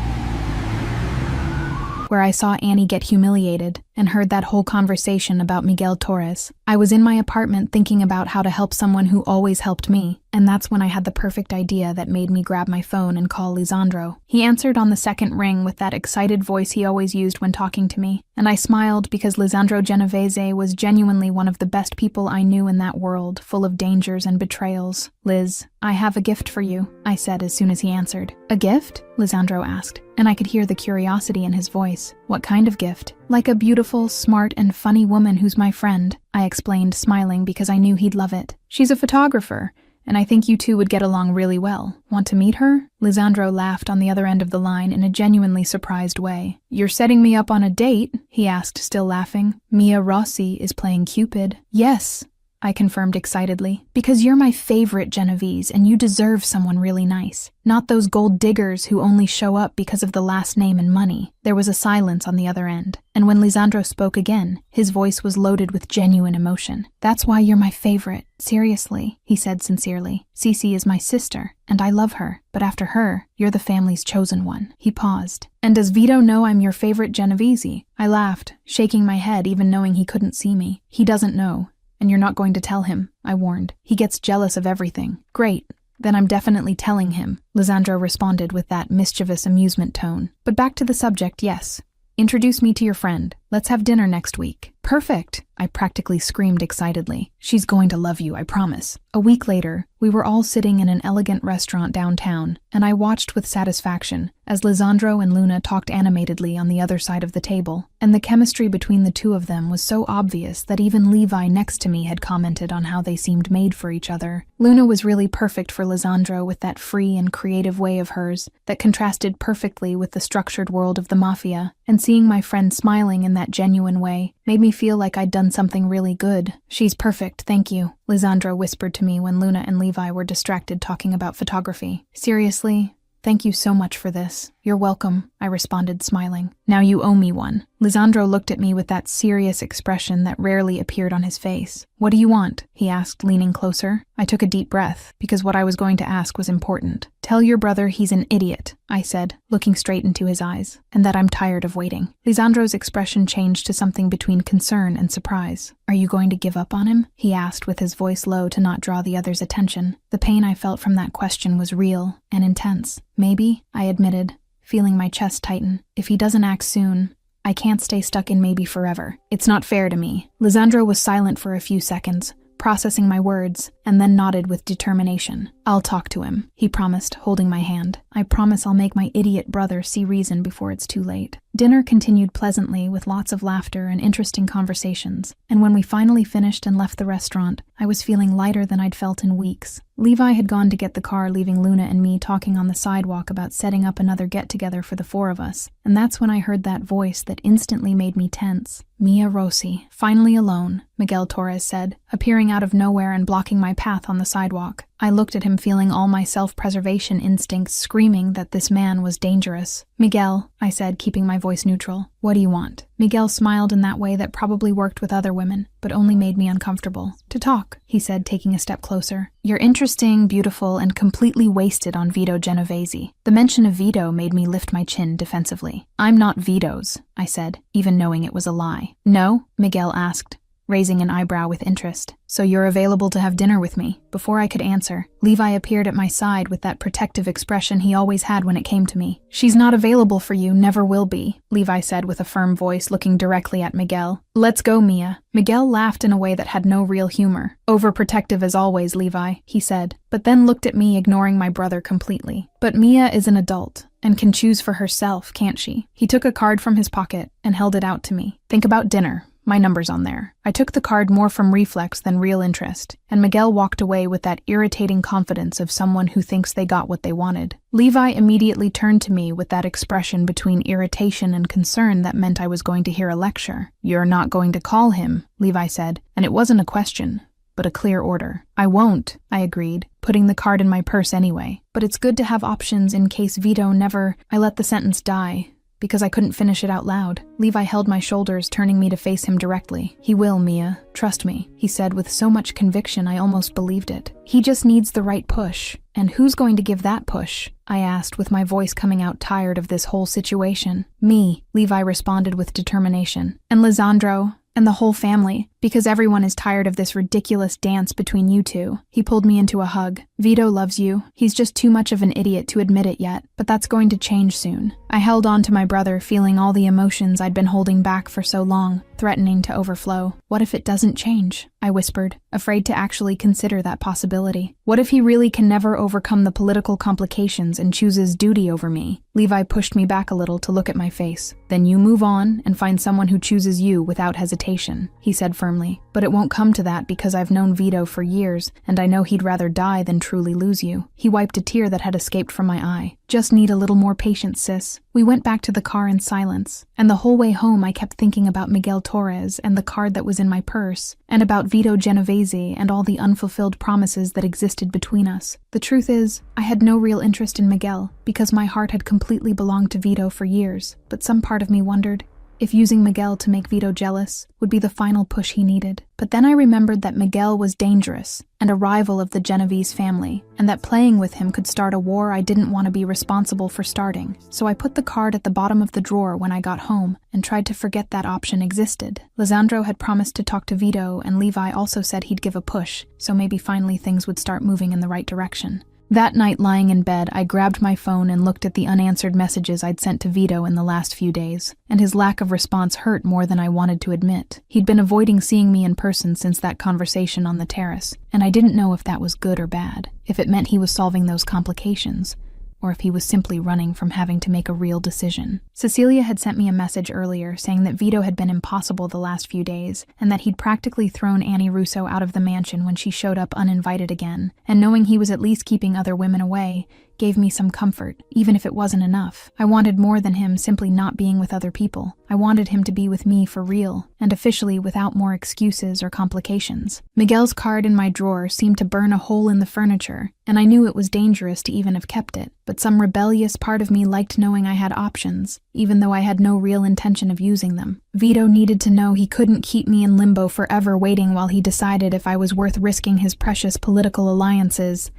Where I saw Annie get humiliated and heard that whole conversation about Miguel Torres. I was in my apartment thinking about how to help someone who always helped me, and that's when I had the perfect idea that made me grab my phone and call Lisandro. He answered on the second ring with that excited voice he always used when talking to me, and I smiled because Lisandro Genovese was genuinely one of the best people I knew in that world, full of dangers and betrayals. "Liz, I have a gift for you," I said as soon as he answered. "A gift?" Lisandro asked, and I could hear the curiosity in his voice. "What kind of gift?" "Like a beautiful, smart, and funny woman who's my friend," I explained, smiling because I knew he'd love it. "She's a photographer, and I think you two would get along really well. Want to meet her?" Lisandro laughed on the other end of the line in a genuinely surprised way. "You're setting me up on a date?" he asked, still laughing. "Mia Rossi is playing Cupid." "Yes," I confirmed excitedly, "because you're my favorite Genovese and you deserve someone really nice. Not those gold diggers who only show up because of the last name and money." There was a silence on the other end, and when Lisandro spoke again, his voice was loaded with genuine emotion. "That's why you're my favorite. Seriously," he said sincerely. "Cece is my sister, and I love her, but after her, you're the family's chosen one." He paused. "And does Vito know I'm your favorite Genovese?" I laughed, shaking my head even knowing he couldn't see me. "He doesn't know. And you're not going to tell him," I warned. "He gets jealous of everything." "Great. Then I'm definitely telling him," Lisandro responded with that mischievous amusement tone. "But back to the subject, yes. Introduce me to your friend. Let's have dinner next week." "Perfect," I practically screamed excitedly. "She's going to love you, I promise." A week later, we were all sitting in an elegant restaurant downtown, and I watched with satisfaction as Lisandro and Luna talked animatedly on the other side of the table, and the chemistry between the two of them was so obvious that even Levi next to me had commented on how they seemed made for each other. Luna was really perfect for Lisandro with that free and creative way of hers that contrasted perfectly with the structured world of the Mafia, and seeing my friend smiling in that genuine way made me feel like I'd done something really good. "She's perfect, thank you," Lisandro whispered to me when Luna and Levi were distracted talking about photography. "Seriously, thank you so much for this." "You're welcome," I responded, smiling. "Now you owe me one." Lisandro looked at me with that serious expression that rarely appeared on his face. "What do you want?" he asked, leaning closer. I took a deep breath, because what I was going to ask was important. "Tell your brother he's an idiot," I said, looking straight into his eyes, "and that I'm tired of waiting." Lisandro's expression changed to something between concern and surprise. "Are you going to give up on him?" he asked with his voice low to not draw the other's attention. The pain I felt from that question was real and intense. "Maybe," I admitted, feeling my chest tighten. "If he doesn't act soon, I can't stay stuck in maybe forever. It's not fair to me." Lisandro was silent for a few seconds, processing my words, and then nodded with determination. "I'll talk to him," he promised, holding my hand. "I promise I'll make my idiot brother see reason before it's too late." Dinner continued pleasantly with lots of laughter and interesting conversations, and when we finally finished and left the restaurant, I was feeling lighter than I'd felt in weeks. Levi had gone to get the car, leaving Luna and me talking on the sidewalk about setting up another get-together for the four of us, and that's when I heard that voice that instantly made me tense. "Mia Rossi, finally alone," Miguel Torres said, appearing out of nowhere and blocking my path on the sidewalk. I looked at him, feeling all my self-preservation instincts screaming that this man was dangerous. "Miguel," I said, keeping my voice neutral, "what do you want?" Miguel smiled in that way that probably worked with other women, but only made me uncomfortable. "To talk," he said, taking a step closer. "You're interesting, beautiful, and completely wasted on Vito Genovese." The mention of Vito made me lift my chin defensively. "I'm not Vito's," I said, even knowing it was a lie. "No?" Miguel asked, raising an eyebrow with interest. "So you're available to have dinner with me?" Before I could answer, Levi appeared at my side with that protective expression he always had when it came to me. "She's not available for you, never will be," Levi said with a firm voice, looking directly at Miguel. "Let's go, Mia." Miguel laughed in a way that had no real humor. "Overprotective as always, Levi," he said, but then looked at me, ignoring my brother completely. "But Mia is an adult and can choose for herself, can't she?" He took a card from his pocket and held it out to me. "Think about dinner. My number's on there. I took the card more from reflex than real interest, and Miguel walked away with that irritating confidence of someone who thinks they got what they wanted. Levi immediately turned to me with that expression between irritation and concern that meant I was going to hear a lecture. "You're not going to call him," Levi said, and it wasn't a question, but a clear order. "I won't," I agreed, putting the card in my purse anyway. "But it's good to have options in case Vito never—" I let the sentence die, because I couldn't finish it out loud. Levi held my shoulders, turning me to face him directly. "He will, Mia. Trust me," he said with so much conviction I almost believed it. "He just needs the right push." "And who's going to give that push?" I asked, with my voice coming out tired of this whole situation. "Me," Levi responded with determination. "And Lisandro, and the whole family, because everyone is tired of this ridiculous dance between you two." He pulled me into a hug. "Vito loves you. He's just too much of an idiot to admit it yet, but that's going to change soon." I held on to my brother, feeling all the emotions I'd been holding back for so long, threatening to overflow. "What if it doesn't change?" I whispered, afraid to actually consider that possibility. "What if he really can never overcome the political complications and chooses duty over me?" Levi pushed me back a little to look at my face. "Then you move on and find someone who chooses you without hesitation," he said firmly. "But it won't come to that because I've known Vito for years, and I know he'd rather die than truly lose you." He wiped a tear that had escaped from my eye. "Just need a little more patience, sis." We went back to the car in silence, and the whole way home I kept thinking about Miguel Torres and the card that was in my purse, and about Vito Genovese and all the unfulfilled promises that existed between us. The truth is, I had no real interest in Miguel, because my heart had completely belonged to Vito for years, but some part of me wondered if using Miguel to make Vito jealous would be the final push he needed. But then I remembered that Miguel was dangerous and a rival of the Genovese family, and that playing with him could start a war I didn't want to be responsible for starting. So I put the card at the bottom of the drawer when I got home and tried to forget that option existed. Lisandro had promised to talk to Vito, and Levi also said he'd give a push, so maybe finally things would start moving in the right direction. That night, lying in bed, I grabbed my phone and looked at the unanswered messages I'd sent to Vito in the last few days, and his lack of response hurt more than I wanted to admit. He'd been avoiding seeing me in person since that conversation on the terrace, and I didn't know if that was good or bad, if it meant he was solving those complications, or if he was simply running from having to make a real decision. Cecilia had sent me a message earlier saying that Vito had been impossible the last few days, and that he'd practically thrown Annie Russo out of the mansion when she showed up uninvited again, and knowing he was at least keeping other women away gave me some comfort, even if it wasn't enough. I wanted more than him simply not being with other people. I wanted him to be with me for real, and officially without more excuses or complications. Miguel's card in my drawer seemed to burn a hole in the furniture, and I knew it was dangerous to even have kept it, but some rebellious part of me liked knowing I had options, even though I had no real intention of using them. Vito needed to know he couldn't keep me in limbo forever waiting while he decided if I was worth risking his precious political alliances,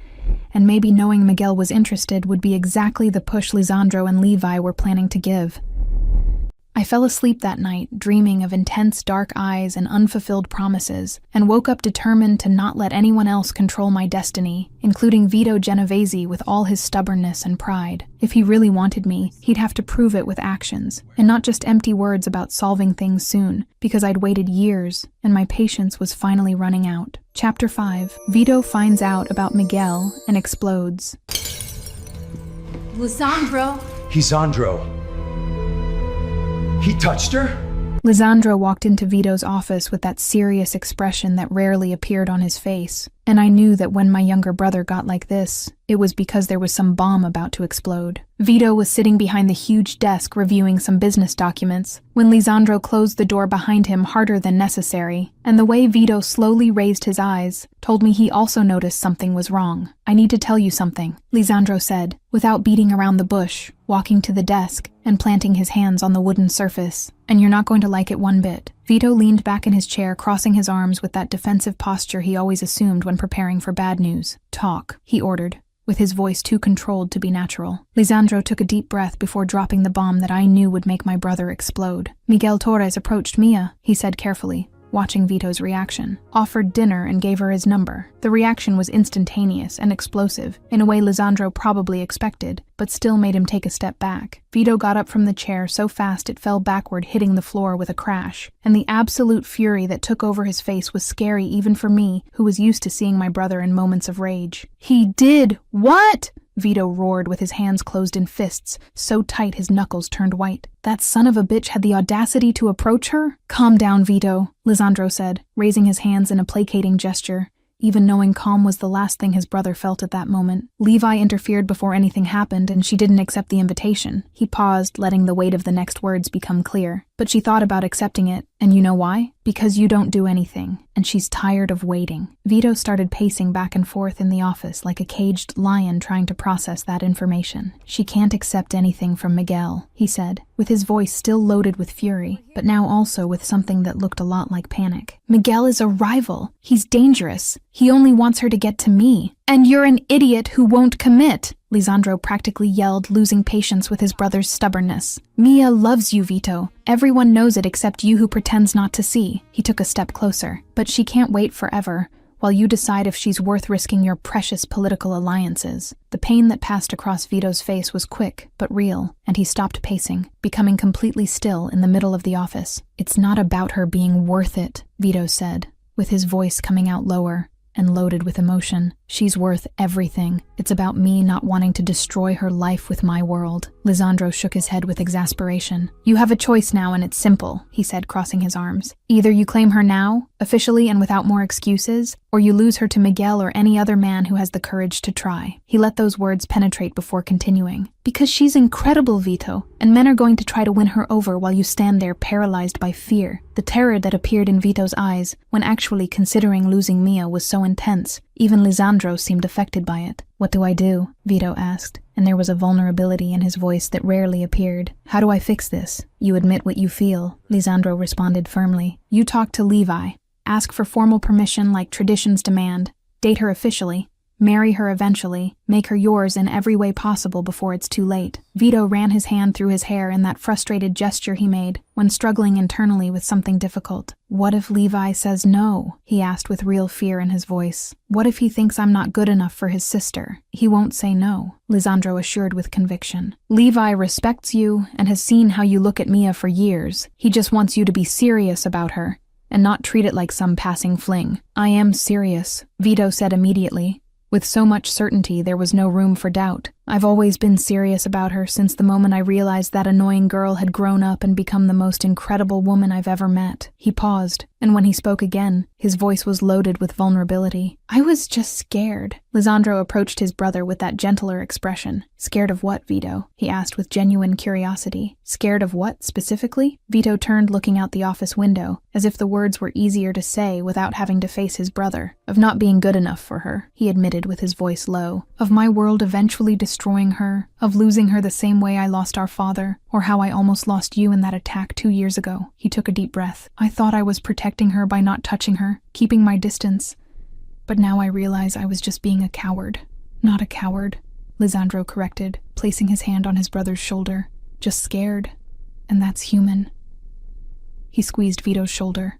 and maybe knowing Miguel was interested would be exactly the push Lisandro and Levi were planning to give. I fell asleep that night, dreaming of intense dark eyes and unfulfilled promises, and woke up determined to not let anyone else control my destiny, including Vito Genovese with all his stubbornness and pride. If he really wanted me, he'd have to prove it with actions, and not just empty words about solving things soon, because I'd waited years, and my patience was finally running out. Chapter 5. Vito finds out about Miguel and explodes. Lisandro! Lisandro. He touched her? Lisandro walked into Vito's office with that serious expression that rarely appeared on his face, and I knew that when my younger brother got like this, it was because there was some bomb about to explode. Vito was sitting behind the huge desk reviewing some business documents when Lisandro closed the door behind him harder than necessary, and the way Vito slowly raised his eyes told me he also noticed something was wrong. "I need to tell you something," Lisandro said, without beating around the bush, walking to the desk and planting his hands on the wooden surface. "And you're not going to like it one bit." Vito leaned back in his chair, crossing his arms with that defensive posture he always assumed when preparing for bad news. "Talk," he ordered, with his voice too controlled to be natural. Lisandro took a deep breath before dropping the bomb that I knew would make my brother explode. "Miguel Torres approached Mia," he said carefully, watching Vito's reaction. "Offered dinner and gave her his number." The reaction was instantaneous and explosive, in a way Lisandro probably expected, but still made him take a step back. Vito got up from the chair so fast it fell backward, hitting the floor with a crash, and the absolute fury that took over his face was scary even for me, who was used to seeing my brother in moments of rage. "He did what?" Vito roared with his hands closed in fists, so tight his knuckles turned white. That son of a bitch had the audacity to approach her? Calm down, Vito, Lisandro said, raising his hands in a placating gesture, even knowing calm was the last thing his brother felt at that moment. Levi interfered before anything happened, and she didn't accept the invitation. He paused, letting the weight of the next words become clear. But she thought about accepting it, and you know why? Because you don't do anything, and she's tired of waiting. Vito started pacing back and forth in the office like a caged lion trying to process that information. She can't accept anything from Miguel, he said, with his voice still loaded with fury, but now also with something that looked a lot like panic. Miguel is a rival. He's dangerous. He only wants her to get to me. And you're an idiot who won't commit, Lisandro practically yelled, losing patience with his brother's stubbornness. Mia loves you, Vito. Everyone knows it except you who pretends not to see. He took a step closer. But she can't wait forever, while you decide if she's worth risking your precious political alliances. The pain that passed across Vito's face was quick, but real, and he stopped pacing, becoming completely still in the middle of the office. It's not about her being worth it, Vito said, with his voice coming out lower and loaded with emotion. She's worth everything. It's about me not wanting to destroy her life with my world. Lisandro shook his head with exasperation. You have a choice now, and it's simple, he said, crossing his arms. Either you claim her now, officially and without more excuses, or you lose her to Miguel or any other man who has the courage to try. He let those words penetrate before continuing. Because she's incredible, Vito, and men are going to try to win her over while you stand there paralyzed by fear. The terror that appeared in Vito's eyes when actually considering losing Mia was so intense, even Lisandro seemed affected by it. What do I do? Vito asked, and there was a vulnerability in his voice that rarely appeared. How do I fix this? You admit what you feel, Lisandro responded firmly. You talk to Levi. Ask for formal permission like traditions demand. Date her officially. Marry her eventually. Make her yours in every way possible before it's too late. Vito ran his hand through his hair in that frustrated gesture he made when struggling internally with something difficult. What if Levi says no? He asked with real fear in his voice. What if he thinks I'm not good enough for his sister? He won't say no, Lisandro assured with conviction. Levi respects you and has seen how you look at Mia for years. He just wants you to be serious about her and not treat it like some passing fling. I am serious, Vito said immediately. With so much certainty, there was no room for doubt. I've always been serious about her since the moment I realized that annoying girl had grown up and become the most incredible woman I've ever met. He paused, and when he spoke again, his voice was loaded with vulnerability. I was just scared. Lisandro approached his brother with that gentler expression. Scared of what, Vito? He asked with genuine curiosity. Scared of what, specifically? Vito turned, looking out the office window, as if the words were easier to say without having to face his brother. Of not being good enough for her, he admitted with his voice low. Of my world eventually destroying her, of losing her the same way I lost our father, or how I almost lost you in that attack 2 years ago. He took a deep breath. I thought I was protecting her by not touching her, keeping my distance. But now I realize I was just being a coward. Not a coward, Lisandro corrected, placing his hand on his brother's shoulder. Just scared. And that's human. He squeezed Vito's shoulder.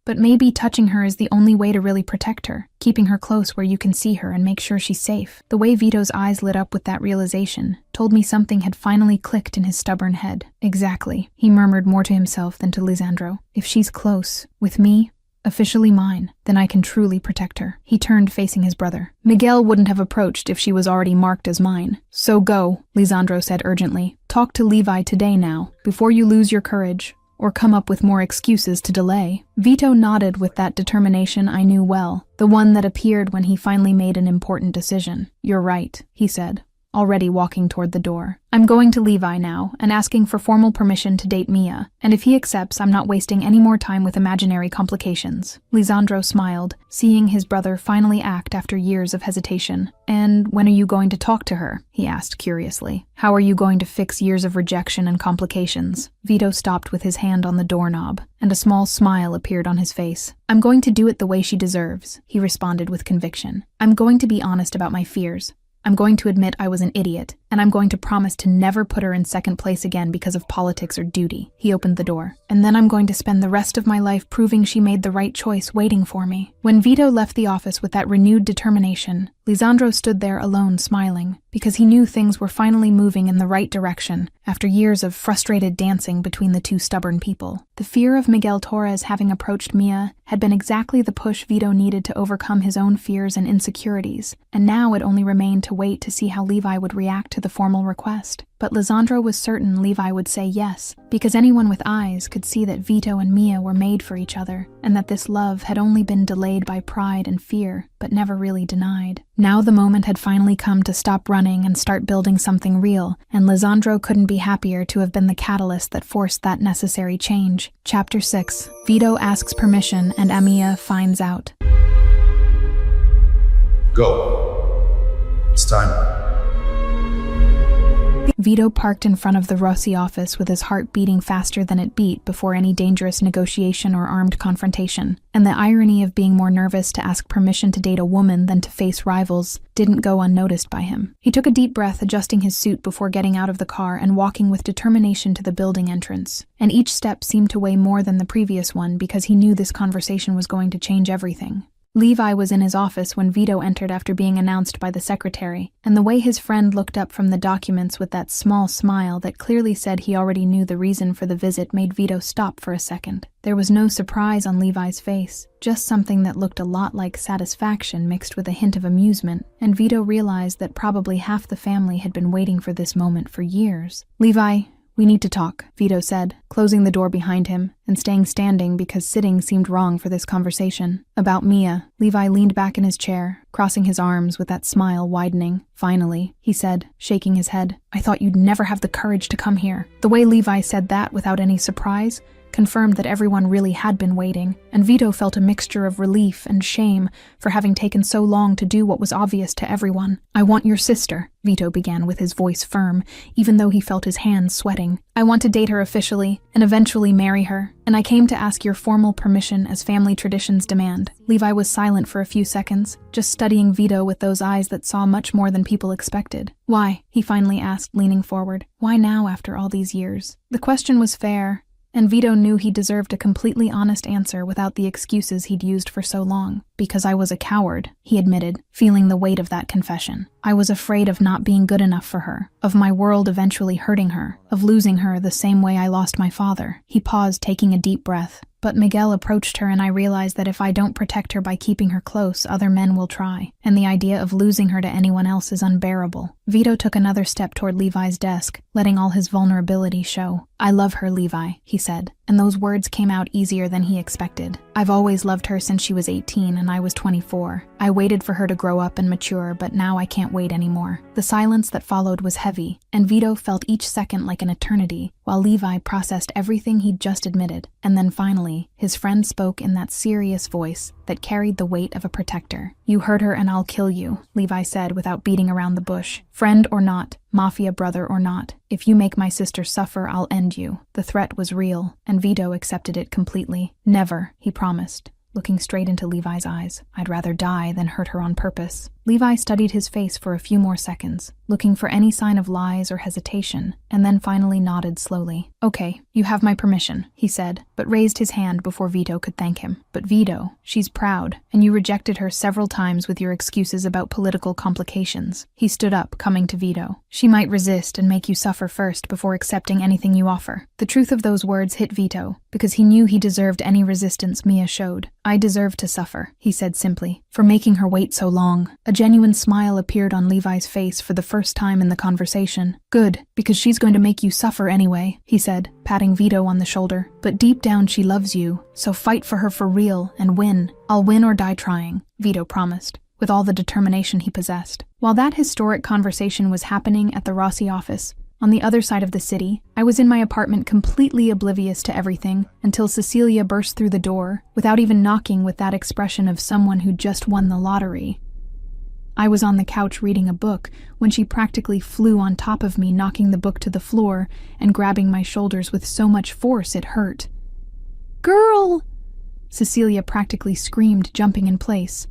But maybe touching her is the only way to really protect her, keeping her close where you can see her and make sure she's safe. The way Vito's eyes lit up with that realization told me something had finally clicked in his stubborn head. Exactly, he murmured more to himself than to Lisandro. If she's close, with me, officially mine, then I can truly protect her. He turned, facing his brother. Miguel wouldn't have approached if she was already marked as mine. So go, Lisandro said urgently. Talk to Levi today now, before you lose your courage, or come up with more excuses to delay. Vito nodded with that determination I knew well, the one that appeared when he finally made an important decision. You're right, he said, already walking toward the door. I'm going to Levi now and asking for formal permission to date Mia, and if he accepts, I'm not wasting any more time with imaginary complications. Lisandro smiled, seeing his brother finally act after years of hesitation. And when are you going to talk to her? He asked curiously. How are you going to fix years of rejection and complications? Vito stopped with his hand on the doorknob, and a small smile appeared on his face. I'm going to do it the way she deserves, he responded with conviction. I'm going to be honest about my fears. I'm going to admit I was an idiot, and I'm going to promise to never put her in second place again because of politics or duty. He opened the door. And then I'm going to spend the rest of my life proving she made the right choice, waiting for me. When Vito left the office with that renewed determination, Lisandro stood there alone, smiling, because he knew things were finally moving in the right direction after years of frustrated dancing between the two stubborn people. The fear of Miguel Torres having approached Mia had been exactly the push Vito needed to overcome his own fears and insecurities, and now it only remained to wait to see how Levi would react to the formal request. But Lisandro was certain Levi would say yes, because anyone with eyes could see that Vito and Mia were made for each other, and that this love had only been delayed by pride and fear, but never really denied. Now the moment had finally come to stop running and start building something real, and Lisandro couldn't be happier to have been the catalyst that forced that necessary change. Chapter 6. Vito asks permission and Amia finds out. Go. It's time. Vito parked in front of the Rossi office with his heart beating faster than it beat before any dangerous negotiation or armed confrontation, and the irony of being more nervous to ask permission to date a woman than to face rivals didn't go unnoticed by him. He took a deep breath, adjusting his suit before getting out of the car and walking with determination to the building entrance. And each step seemed to weigh more than the previous one because he knew this conversation was going to change everything. Levi was in his office when Vito entered after being announced by the secretary, and the way his friend looked up from the documents with that small smile that clearly said he already knew the reason for the visit made Vito stop for a second. There was no surprise on Levi's face, just something that looked a lot like satisfaction mixed with a hint of amusement, and Vito realized that probably half the family had been waiting for this moment for years. "Levi, we need to talk," Vito said, closing the door behind him and staying standing because sitting seemed wrong for this conversation. "About Mia." Levi leaned back in his chair, crossing his arms with that smile widening. "Finally," he said, shaking his head. "I thought you'd never have the courage to come here." The way Levi said that without any surprise confirmed that everyone really had been waiting, and Vito felt a mixture of relief and shame for having taken so long to do what was obvious to everyone. "I want your sister," Vito began with his voice firm, even though he felt his hands sweating. "I want to date her officially, and eventually marry her, and I came to ask your formal permission as family traditions demand." Levi was silent for a few seconds, just studying Vito with those eyes that saw much more than people expected. "Why?" he finally asked, leaning forward. "Why now after all these years?" The question was fair, and Vito knew he deserved a completely honest answer without the excuses he'd used for so long. "Because I was a coward," he admitted, feeling the weight of that confession. "I was afraid of not being good enough for her, of my world eventually hurting her, of losing her the same way I lost my father." He paused, taking a deep breath. "But Miguel approached her and I realized that if I don't protect her by keeping her close, other men will try, and the idea of losing her to anyone else is unbearable." Vito took another step toward Levi's desk, letting all his vulnerability show. "I love her, Levi," he said, and those words came out easier than he expected. "I've always loved her since she was 18 and I was 24. I waited for her to grow up and mature, but now I can't wait anymore." The silence that followed was heavy, and Vito felt each second like an eternity, while Levi processed everything he'd just admitted. And then finally, his friend spoke in that serious voice that carried the weight of a protector. "You hurt her and I'll kill you," Levi said without beating around the bush. "Friend or not, Mafia brother or not, if you make my sister suffer, I'll end you." The threat was real, and Vito accepted it completely. "Never," he promised, looking straight into Levi's eyes. "I'd rather die than hurt her on purpose." Levi studied his face for a few more seconds, looking for any sign of lies or hesitation, and then finally nodded slowly. "Okay, you have my permission," he said, but raised his hand before Vito could thank him. "But Vito, she's proud, and you rejected her several times with your excuses about political complications." He stood up, coming to Vito. "She might resist and make you suffer first before accepting anything you offer." The truth of those words hit Vito, because he knew he deserved any resistance Mia showed. "I deserve to suffer," he said simply, "for making her wait so long." A genuine smile appeared on Levi's face for the first time in the conversation. "Good, because she's going to make you suffer anyway," he said, patting Vito on the shoulder. "But deep down she loves you, so fight for her for real and win." "I'll win or die trying," Vito promised, with all the determination he possessed. While that historic conversation was happening at the Rossi office, on the other side of the city, I was in my apartment completely oblivious to everything until Cecilia burst through the door, without even knocking, with that expression of someone who just won the lottery. I was on the couch reading a book when she practically flew on top of me, knocking the book to the floor and grabbing my shoulders with so much force it hurt. "Girl!" Cecilia practically screamed, jumping in place.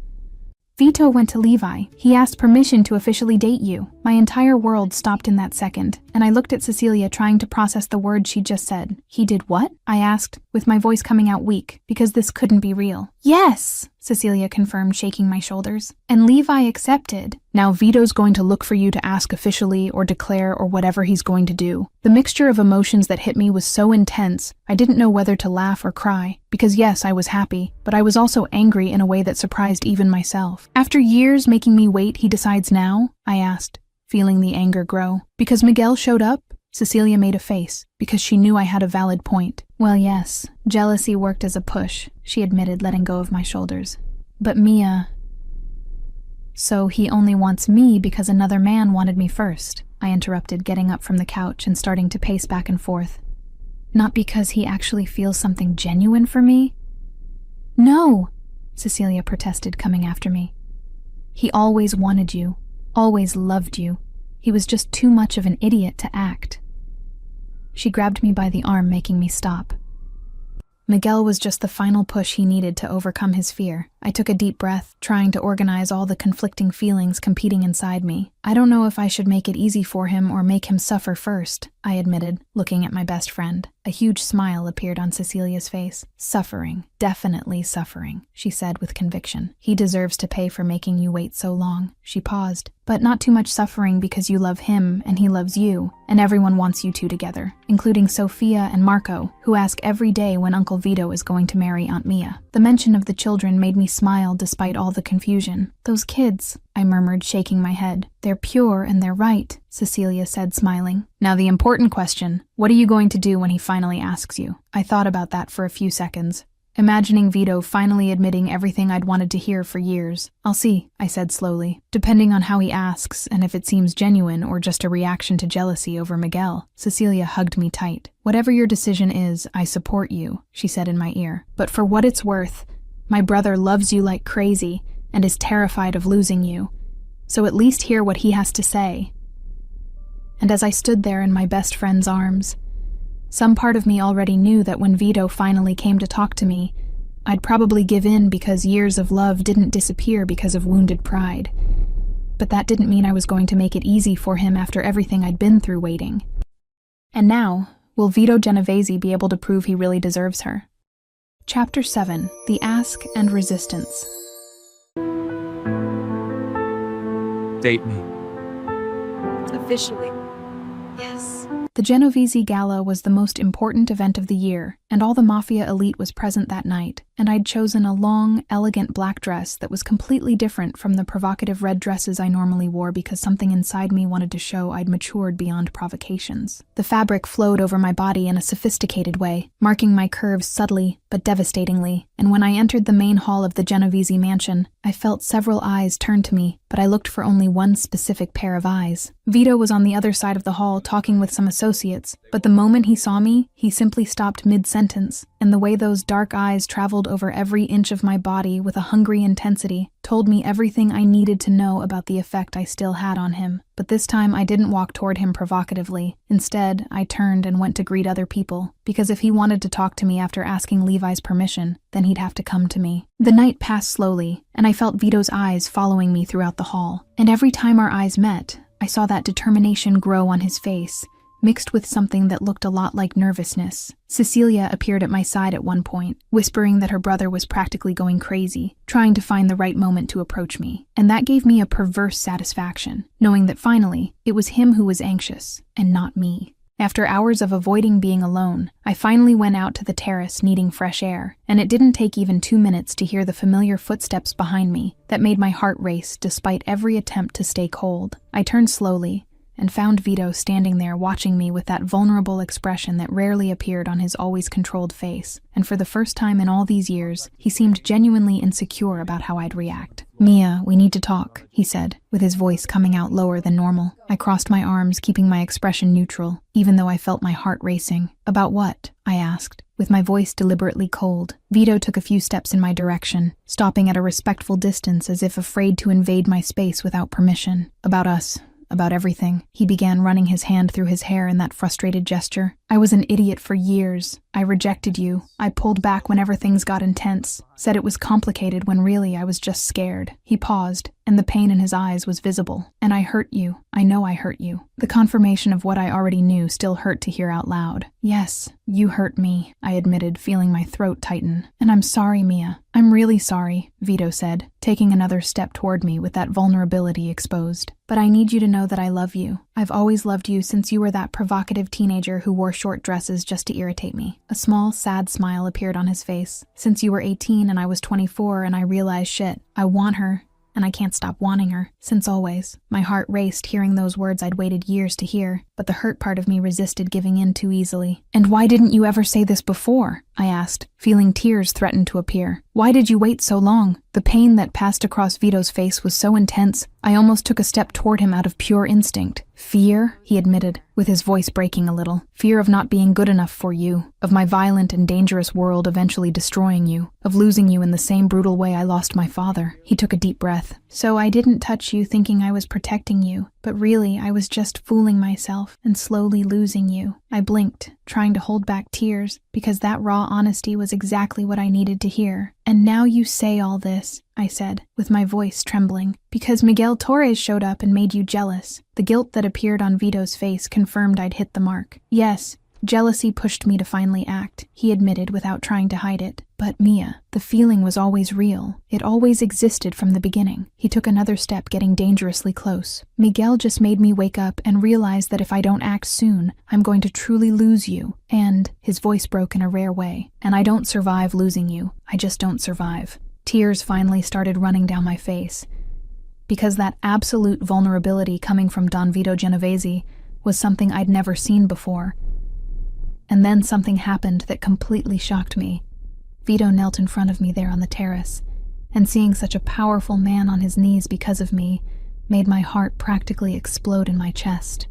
"Vito went to Levi. He asked permission to officially date you." My entire world stopped in that second, and I looked at Cecilia trying to process the words she just said. "He did what?" I asked, with my voice coming out weak, because this couldn't be real. "Yes!" Cecilia confirmed, shaking my shoulders. And Levi accepted. Now Vito's going to look for you to ask officially or declare or whatever he's going to do. The mixture of emotions that hit me was so intense, I didn't know whether to laugh or cry. Because yes, I was happy, but I was also angry in a way that surprised even myself. After years making me wait, he decides now? I asked, feeling the anger grow. Because Miguel showed up? Cecilia made a face, because she knew I had a valid point. Well, yes, jealousy worked as a push, she admitted, letting go of my shoulders. But Mia... So he only wants me because another man wanted me first, I interrupted, getting up from the couch and starting to pace back and forth. Not because he actually feels something genuine for me? No, Cecilia protested, coming after me. He always wanted you, always loved you. He was just too much of an idiot to act. She grabbed me by the arm, making me stop. Miguel was just the final push he needed to overcome his fear. I took a deep breath, trying to organize all the conflicting feelings competing inside me. I don't know if I should make it easy for him or make him suffer first, I admitted, looking at my best friend. A huge smile appeared on Cecilia's face. Suffering. Definitely suffering, she said with conviction. He deserves to pay for making you wait so long. She paused. But not too much suffering because you love him and he loves you, and everyone wants you two together, including Sophia and Marco, who ask every day when Uncle Vito is going to marry Aunt Mia. The mention of the children made me smile despite all the confusion. Those kids, I murmured, shaking my head. They're pure and they're right, Cecilia said, smiling. Now the important question, what are you going to do when he finally asks you? I thought about that for a few seconds, imagining Vito finally admitting everything I'd wanted to hear for years. I'll see, I said slowly, depending on how he asks and if it seems genuine or just a reaction to jealousy over Miguel. Cecilia hugged me tight. Whatever your decision is, I support you, she said in my ear. But for what it's worth, my brother loves you like crazy and is terrified of losing you. So at least hear what he has to say. And as I stood there in my best friend's arms, some part of me already knew that when Vito finally came to talk to me, I'd probably give in because years of love didn't disappear because of wounded pride. But that didn't mean I was going to make it easy for him after everything I'd been through waiting. And now, will Vito Genovese be able to prove he really deserves her? Chapter 7. The Ask and Resistance. Date me. Officially. Yes. The Genovese Gala was the most important event of the year, and all the Mafia elite was present that night, and I'd chosen a long, elegant black dress that was completely different from the provocative red dresses I normally wore because something inside me wanted to show I'd matured beyond provocations. The fabric flowed over my body in a sophisticated way, marking my curves subtly but devastatingly, and when I entered the main hall of the Genovese mansion, I felt several eyes turn to me, but I looked for only one specific pair of eyes. Vito was on the other side of the hall talking with some associates, but the moment he saw me, he simply stopped mid-sentence, and the way those dark eyes traveled over every inch of my body with a hungry intensity told me everything I needed to know about the effect I still had on him. But this time I didn't walk toward him provocatively. Instead, I turned and went to greet other people, because if he wanted to talk to me after asking Levi's permission, then he'd have to come to me. The night passed slowly, and I felt Vito's eyes following me throughout the hall. And every time our eyes met, I saw that determination grow on his face, mixed with something that looked a lot like nervousness. Cecilia appeared at my side at one point, whispering that her brother was practically going crazy, trying to find the right moment to approach me. And that gave me a perverse satisfaction, knowing that finally, it was him who was anxious, and not me. After hours of avoiding being alone, I finally went out to the terrace needing fresh air, and it didn't take even 2 minutes to hear the familiar footsteps behind me that made my heart race despite every attempt to stay cold. I turned slowly, and found Vito standing there watching me with that vulnerable expression that rarely appeared on his always controlled face, and for the first time in all these years, he seemed genuinely insecure about how I'd react. "Mia, we need to talk," he said, with his voice coming out lower than normal. I crossed my arms, keeping my expression neutral, even though I felt my heart racing. "About what?" I asked, with my voice deliberately cold. Vito took a few steps in my direction, stopping at a respectful distance as if afraid to invade my space without permission. "About us. About everything." He began running his hand through his hair in that frustrated gesture. "I was an idiot for years. I rejected you. I pulled back whenever things got intense, said it was complicated when really I was just scared. He paused, and the pain in his eyes was visible. And I hurt you. I know I hurt you. The confirmation of what I already knew still hurt to hear out loud. Yes, you hurt me, I admitted, feeling my throat tighten. And I'm sorry, Mia. I'm really sorry, Vito said, taking another step toward me with that vulnerability exposed. But I need you to know that I love you. I've always loved you since you were that provocative teenager who wore short dresses just to irritate me. A small, sad smile appeared on his face. Since you were 18 and I was 24 and I realized shit, I want her. And I can't stop wanting her, since always. My heart raced hearing those words I'd waited years to hear, but the hurt part of me resisted giving in too easily. And why didn't you ever say this before? I asked, feeling tears threaten to appear. Why did you wait so long? The pain that passed across Vito's face was so intense, I almost took a step toward him out of pure instinct. Fear, he admitted, with his voice breaking a little. Fear of not being good enough for you, of my violent and dangerous world eventually destroying you, of losing you in the same brutal way I lost my father. He took a deep breath. So I didn't touch you thinking I was protecting you, but really I was just fooling myself and slowly losing you. I blinked, trying to hold back tears, because that raw honesty was exactly what I needed to hear. And now you say all this, I said, with my voice trembling, because Miguel Torres showed up and made you jealous. The guilt that appeared on Vito's face confirmed I'd hit the mark. Yes, jealousy pushed me to finally act, he admitted without trying to hide it. But Mia, the feeling was always real. It always existed from the beginning. He took another step, getting dangerously close. Miguel just made me wake up and realize that if I don't act soon, I'm going to truly lose you. And, his voice broke in a rare way, and I don't survive losing you. I just don't survive. Tears finally started running down my face, because that absolute vulnerability coming from Don Vito Genovese was something I'd never seen before. And then something happened that completely shocked me. Vito knelt in front of me there on the terrace, and seeing such a powerful man on his knees because of me made my heart practically explode in my chest.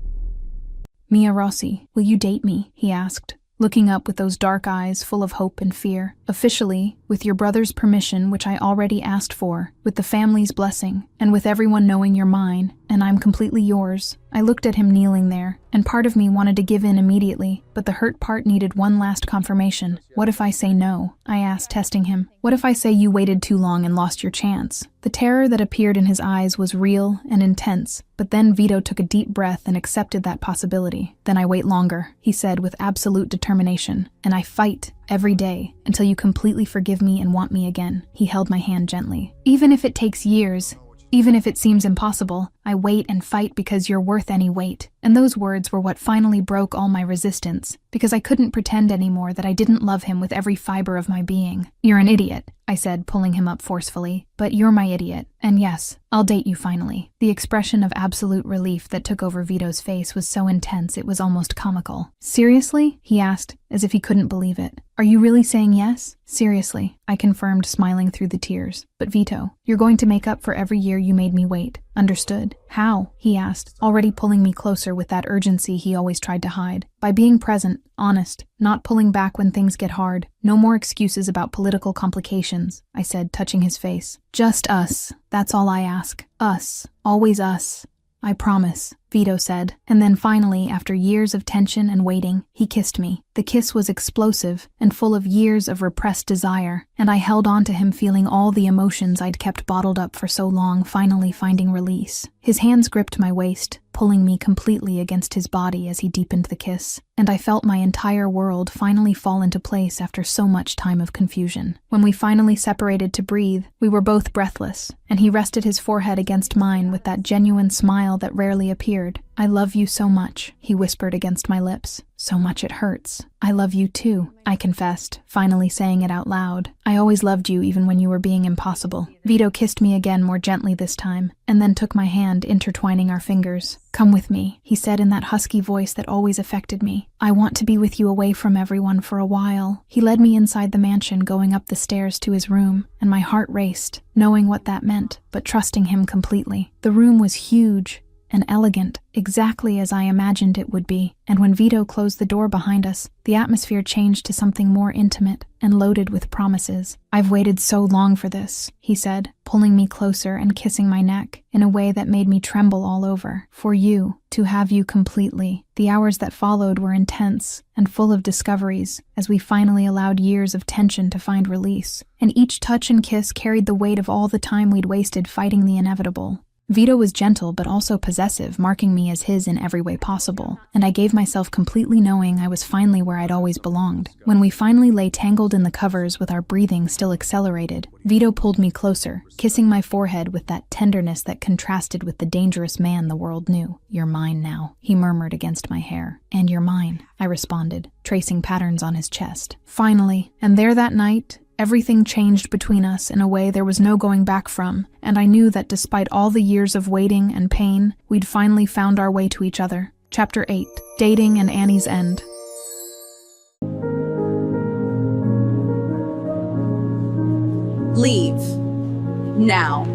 Mia Rossi, will you date me? He asked, looking up with those dark eyes full of hope and fear. Officially, with your brother's permission, which I already asked for, with the family's blessing, and with everyone knowing you're mine, and I'm completely yours. I looked at him kneeling there, and part of me wanted to give in immediately, but the hurt part needed one last confirmation. What if I say no? I asked, testing him. What if I say you waited too long and lost your chance? The terror that appeared in his eyes was real and intense, but then Vito took a deep breath and accepted that possibility. Then I wait longer, he said with absolute determination, and I fight every day until you completely forgive me and want me again. He held my hand gently. Even if it takes years, even if it seems impossible, I wait and fight because you're worth any wait. And those words were what finally broke all my resistance, because I couldn't pretend anymore that I didn't love him with every fiber of my being. You're an idiot, I said, pulling him up forcefully. But you're my idiot. And yes, I'll date you finally. The expression of absolute relief that took over Vito's face was so intense it was almost comical. Seriously? He asked, as if he couldn't believe it. Are you really saying yes? Seriously, I confirmed, smiling through the tears. But Vito, you're going to make up for every year you made me wait. Understood? How? He asked, already pulling me closer with that urgency he always tried to hide. By being present, honest, not pulling back when things get hard. No more excuses about political complications, I said, touching his face. Just us. That's all I ask. Us. Always us. I promise, Vito said. And then finally, after years of tension and waiting, he kissed me. The kiss was explosive and full of years of repressed desire, and I held on to him, feeling all the emotions I'd kept bottled up for so long finally finding release. His hands gripped my waist, pulling me completely against his body as he deepened the kiss, and I felt my entire world finally fall into place after so much time of confusion. When we finally separated to breathe, we were both breathless, and he rested his forehead against mine with that genuine smile that rarely appeared. I love you so much, he whispered against my lips. So much it hurts. I love you too, I confessed, finally saying it out loud. I always loved you even when you were being impossible. Vito kissed me again, more gently this time, and then took my hand, intertwining our fingers. Come with me, he said in that husky voice that always affected me. I want to be with you away from everyone for a while. He led me inside the mansion, going up the stairs to his room, and my heart raced, knowing what that meant, but trusting him completely. The room was huge and elegant, exactly as I imagined it would be. And when Vito closed the door behind us, the atmosphere changed to something more intimate and loaded with promises. "I've waited so long for this," he said, pulling me closer and kissing my neck in a way that made me tremble all over. "For you, to have you completely." The hours that followed were intense and full of discoveries as we finally allowed years of tension to find release. And each touch and kiss carried the weight of all the time we'd wasted fighting the inevitable. Vito was gentle but also possessive, marking me as his in every way possible, and I gave myself completely knowing I was finally where I'd always belonged. When we finally lay tangled in the covers with our breathing still accelerated, Vito pulled me closer, kissing my forehead with that tenderness that contrasted with the dangerous man the world knew. "You're mine now," he murmured against my hair. "And you're mine," I responded, tracing patterns on his chest. Finally, and there that night, everything changed between us in a way there was no going back from, and I knew that despite all the years of waiting and pain, we'd finally found our way to each other. Chapter 8. Dating and Annie's End. Leave. Now.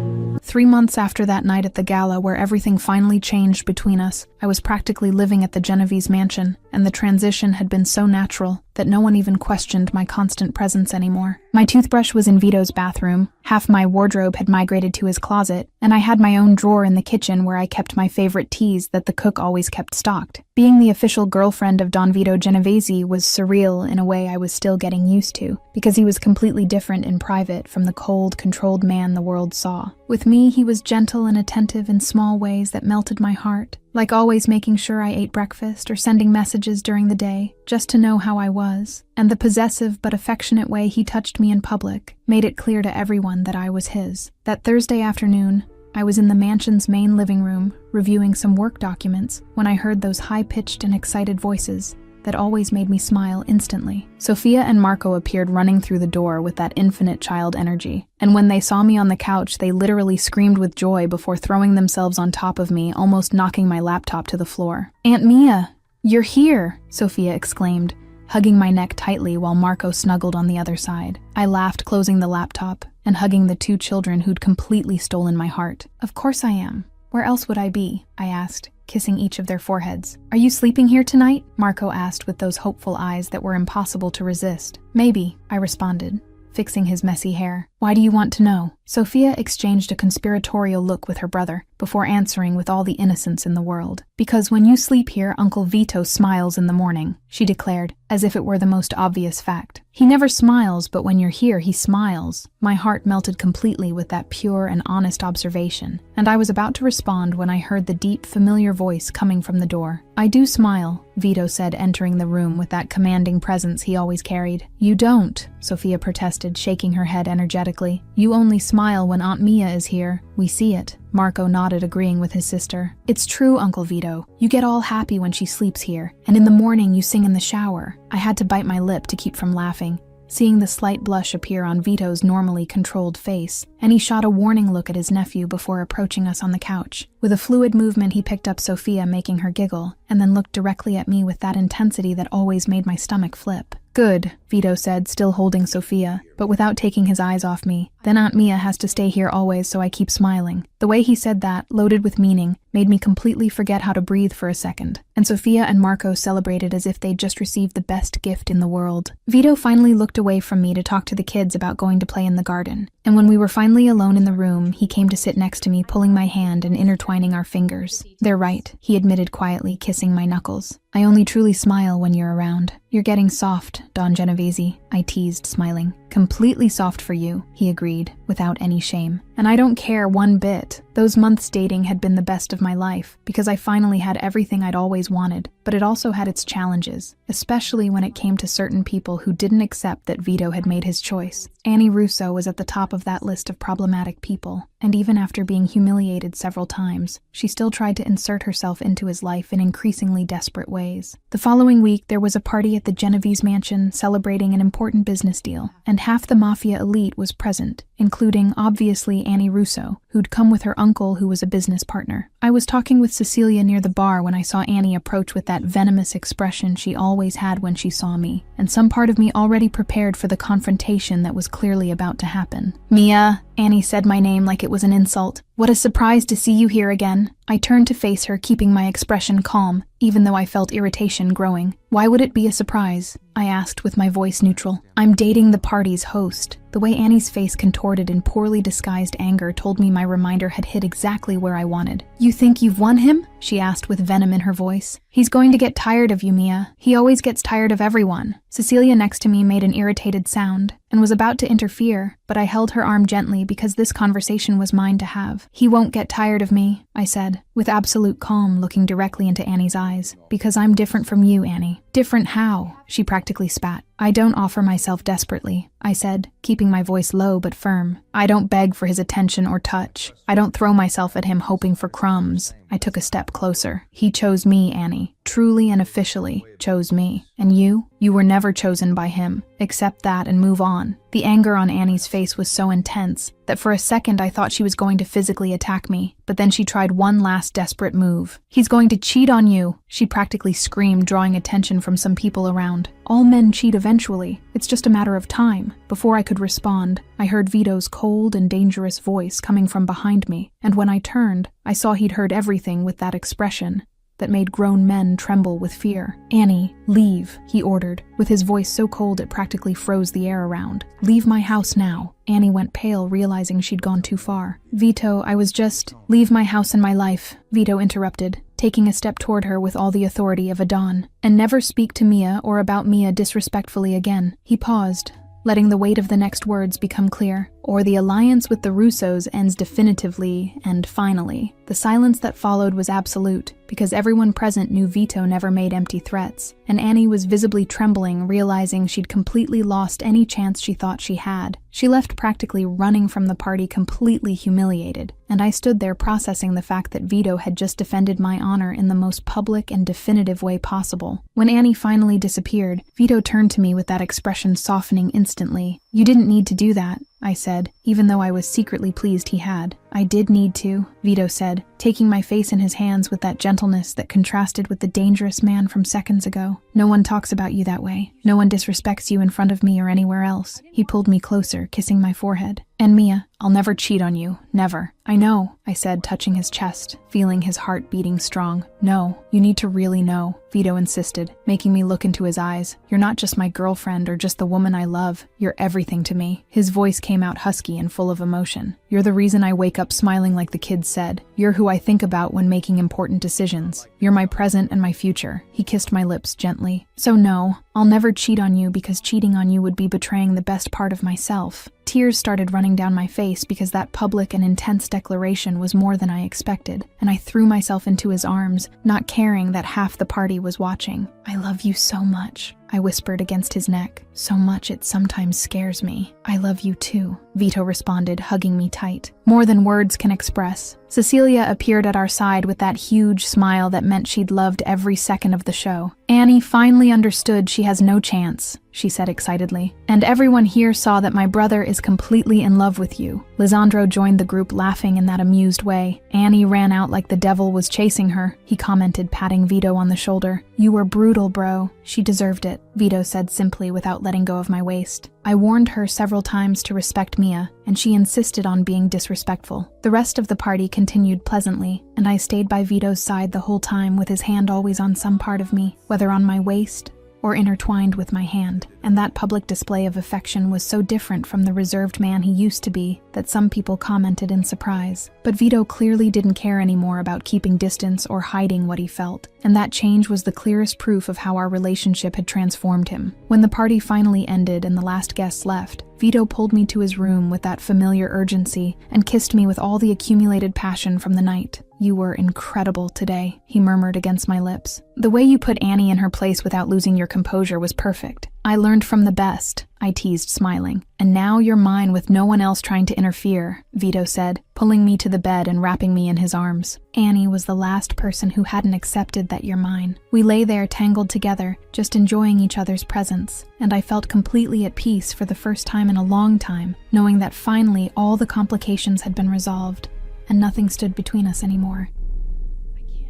3 months after that night at the gala where everything finally changed between us, I was practically living at the Genovese mansion, and the transition had been so natural that no one even questioned my constant presence anymore. My toothbrush was in Vito's bathroom, half my wardrobe had migrated to his closet, and I had my own drawer in the kitchen where I kept my favorite teas that the cook always kept stocked. Being the official girlfriend of Don Vito Genovese was surreal in a way I was still getting used to, because he was completely different in private from the cold, controlled man the world saw. With me, he was gentle and attentive in small ways that melted my heart, like always making sure I ate breakfast or sending messages during the day, just to know how I was. And the possessive but affectionate way he touched me in public made it clear to everyone that I was his. That Thursday afternoon, I was in the mansion's main living room, reviewing some work documents, when I heard those high-pitched and excited voices that always made me smile instantly. Sophia and Marco appeared running through the door with that infinite child energy, and when they saw me on the couch, they literally screamed with joy before throwing themselves on top of me, almost knocking my laptop to the floor. "Aunt Mia, you're here!" Sophia exclaimed, hugging my neck tightly while Marco snuggled on the other side. I laughed, closing the laptop and hugging the two children who'd completely stolen my heart. "Of course I am. Where else would I be?" I asked, kissing each of their foreheads. "Are you sleeping here tonight?" Marco asked with those hopeful eyes that were impossible to resist. "Maybe," I responded, fixing his messy hair. "Why do you want to know?" Sophia exchanged a conspiratorial look with her brother before answering with all the innocence in the world. "Because when you sleep here, Uncle Vito smiles in the morning," she declared, as if it were the most obvious fact. "He never smiles, but when you're here, he smiles." My heart melted completely with that pure and honest observation, and I was about to respond when I heard the deep, familiar voice coming from the door. "I do smile," Vito said, entering the room with that commanding presence he always carried. "You don't," Sophia protested, shaking her head energetically. "You only smile when Aunt Mia is here. We see it." Marco nodded, agreeing with his sister. "It's true, Uncle Vito. You get all happy when she sleeps here, and in the morning you sing in the shower." I had to bite my lip to keep from laughing, seeing the slight blush appear on Vito's normally controlled face, and he shot a warning look at his nephew before approaching us on the couch. With a fluid movement, he picked up Sophia, making her giggle, and then looked directly at me with that intensity that always made my stomach flip. "Good," Vito said, still holding Sophia, but without taking his eyes off me. "Then Aunt Mia has to stay here always, so I keep smiling." The way he said that, loaded with meaning, made me completely forget how to breathe for a second, and Sophia and Marco celebrated as if they'd just received the best gift in the world. Vito finally looked away from me to talk to the kids about going to play in the garden, and when we were finally alone in the room, he came to sit next to me, pulling my hand and intertwining our fingers. "They're right," he admitted quietly, kissing my knuckles. "I only truly smile when you're around." "You're getting soft, Don Genovese," I teased, smiling. "Completely soft for you," he agreed, without any shame. "And I don't care one bit. Those months dating had been the best of my life, because I finally had everything I'd always wanted, but it also had its challenges, especially when it came to certain people who didn't accept that Vito had made his choice. Annie Russo was at the top of that list of problematic people, and even after being humiliated several times, she still tried to insert herself into his life in increasingly desperate ways. The following week, there was a party at the Genovese mansion celebrating an important business deal, and half the Mafia elite was present, including, obviously, Annie Russo, who'd come with her uncle who was a business partner. I was talking with Cecilia near the bar when I saw Annie approach with that venomous expression she always had when she saw me, and some part of me already prepared for the confrontation that was clearly about to happen. "Mia, Annie said my name like it was an insult. What a surprise to see you here again. I turned to face her, keeping my expression calm, even though I felt irritation growing. Why would it be a surprise? I asked with my voice neutral. I'm dating the party's host. The way Annie's face contorted in poorly disguised anger told me my reminder had hit exactly where I wanted. You think you've won him? She asked with venom in her voice. He's going to get tired of you, Mia. He always gets tired of everyone. Cecilia next to me made an irritated sound and was about to interfere, but I held her arm gently because this conversation was mine to have. He won't get tired of me, I said, with absolute calm, looking directly into Annie's eyes. Because I'm different from you, Annie. Different how? She practically spat. I don't offer myself desperately, I said, keeping my voice low but firm. I don't beg for his attention or touch. I don't throw myself at him hoping for crumbs. I took a step closer. He chose me, Annie. Truly and officially chose me. And you? You were never chosen by him. Accept that and move on. The anger on Annie's face was so intense that for a second I thought she was going to physically attack me, but then she tried one last desperate move. He's going to cheat on you, she practically screamed, drawing attention from some people around. All men cheat eventually. It's just a matter of time. Before I could respond, I heard Vito's cold and dangerous voice coming from behind me, and when I turned, I saw he'd heard everything with that expression that made grown men tremble with fear. Annie, leave, he ordered, with his voice so cold it practically froze the air around. Leave my house now. Annie went pale, realizing she'd gone too far. Vito, I was just... Leave my house and my life, Vito interrupted, taking a step toward her with all the authority of a Don. And never speak to Mia or about Mia disrespectfully again. He paused, letting the weight of the next words become clear. Or the alliance with the Russos ends definitively and finally. The silence that followed was absolute, because everyone present knew Vito never made empty threats, and Annie was visibly trembling, realizing she'd completely lost any chance she thought she had. She left practically running from the party completely humiliated, and I stood there processing the fact that Vito had just defended my honor in the most public and definitive way possible. When Annie finally disappeared, Vito turned to me with that expression softening instantly. You didn't need to do that, I said, even though I was secretly pleased he had. I did need to, Vito said, taking my face in his hands with that gentleness that contrasted with the dangerous man from seconds ago. No one talks about you that way. No one disrespects you in front of me or anywhere else. He pulled me closer, kissing my forehead. And Mia, I'll never cheat on you. Never. I know, I said, touching his chest, feeling his heart beating strong. No, you need to really know, Vito insisted, making me look into his eyes. You're not just my girlfriend or just the woman I love. You're everything to me. His voice came out husky and full of emotion. You're the reason I wake up smiling like the kids said. You're who I think about when making important decisions. You're my present and my future. He kissed my lips gently. So no, I'll never cheat on you because cheating on you would be betraying the best part of myself. Tears started running down my face because that public and intense declaration was more than I expected, and I threw myself into his arms, not caring that half the party was watching. I love you so much, I whispered against his neck. So much it sometimes scares me. I love you too, Vito responded, hugging me tight. More than words can express. Cecilia appeared at our side with that huge smile that meant she'd loved every second of the show. Annie finally understood she has no chance, she said excitedly. And everyone here saw that my brother is completely in love with you. Lisandro joined the group, laughing in that amused way. Annie ran out like the devil was chasing her, he commented, patting Vito on the shoulder. You were brutal, bro. She deserved it, Vito said simply without letting go of my waist. I warned her several times to respect Mia, and she insisted on being disrespectful. The rest of the party continued pleasantly, and I stayed by Vito's side the whole time with his hand always on some part of me, whether on my waist or intertwined with my hand. And that public display of affection was so different from the reserved man he used to be that some people commented in surprise. But Vito clearly didn't care anymore about keeping distance or hiding what he felt, and that change was the clearest proof of how our relationship had transformed him. When the party finally ended and the last guests left, Vito pulled me to his room with that familiar urgency and kissed me with all the accumulated passion from the night. You were incredible today, he murmured against my lips. The way you put Annie in her place without losing your composure was perfect. I learned from the best, I teased, smiling. And now you're mine with no one else trying to interfere, Vito said, pulling me to the bed and wrapping me in his arms. Annie was the last person who hadn't accepted that you're mine. We lay there tangled together, just enjoying each other's presence, and I felt completely at peace for the first time in a long time, knowing that finally all the complications had been resolved, and nothing stood between us anymore.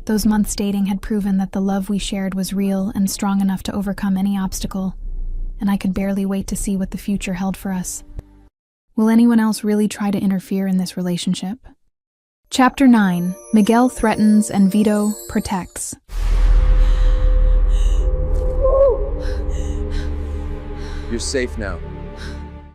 Those months dating had proven that the love we shared was real and strong enough to overcome any obstacle, and I could barely wait to see what the future held for us. Will anyone else really try to interfere in this relationship? Chapter 9. Miguel threatens and Vito protects. You're safe now.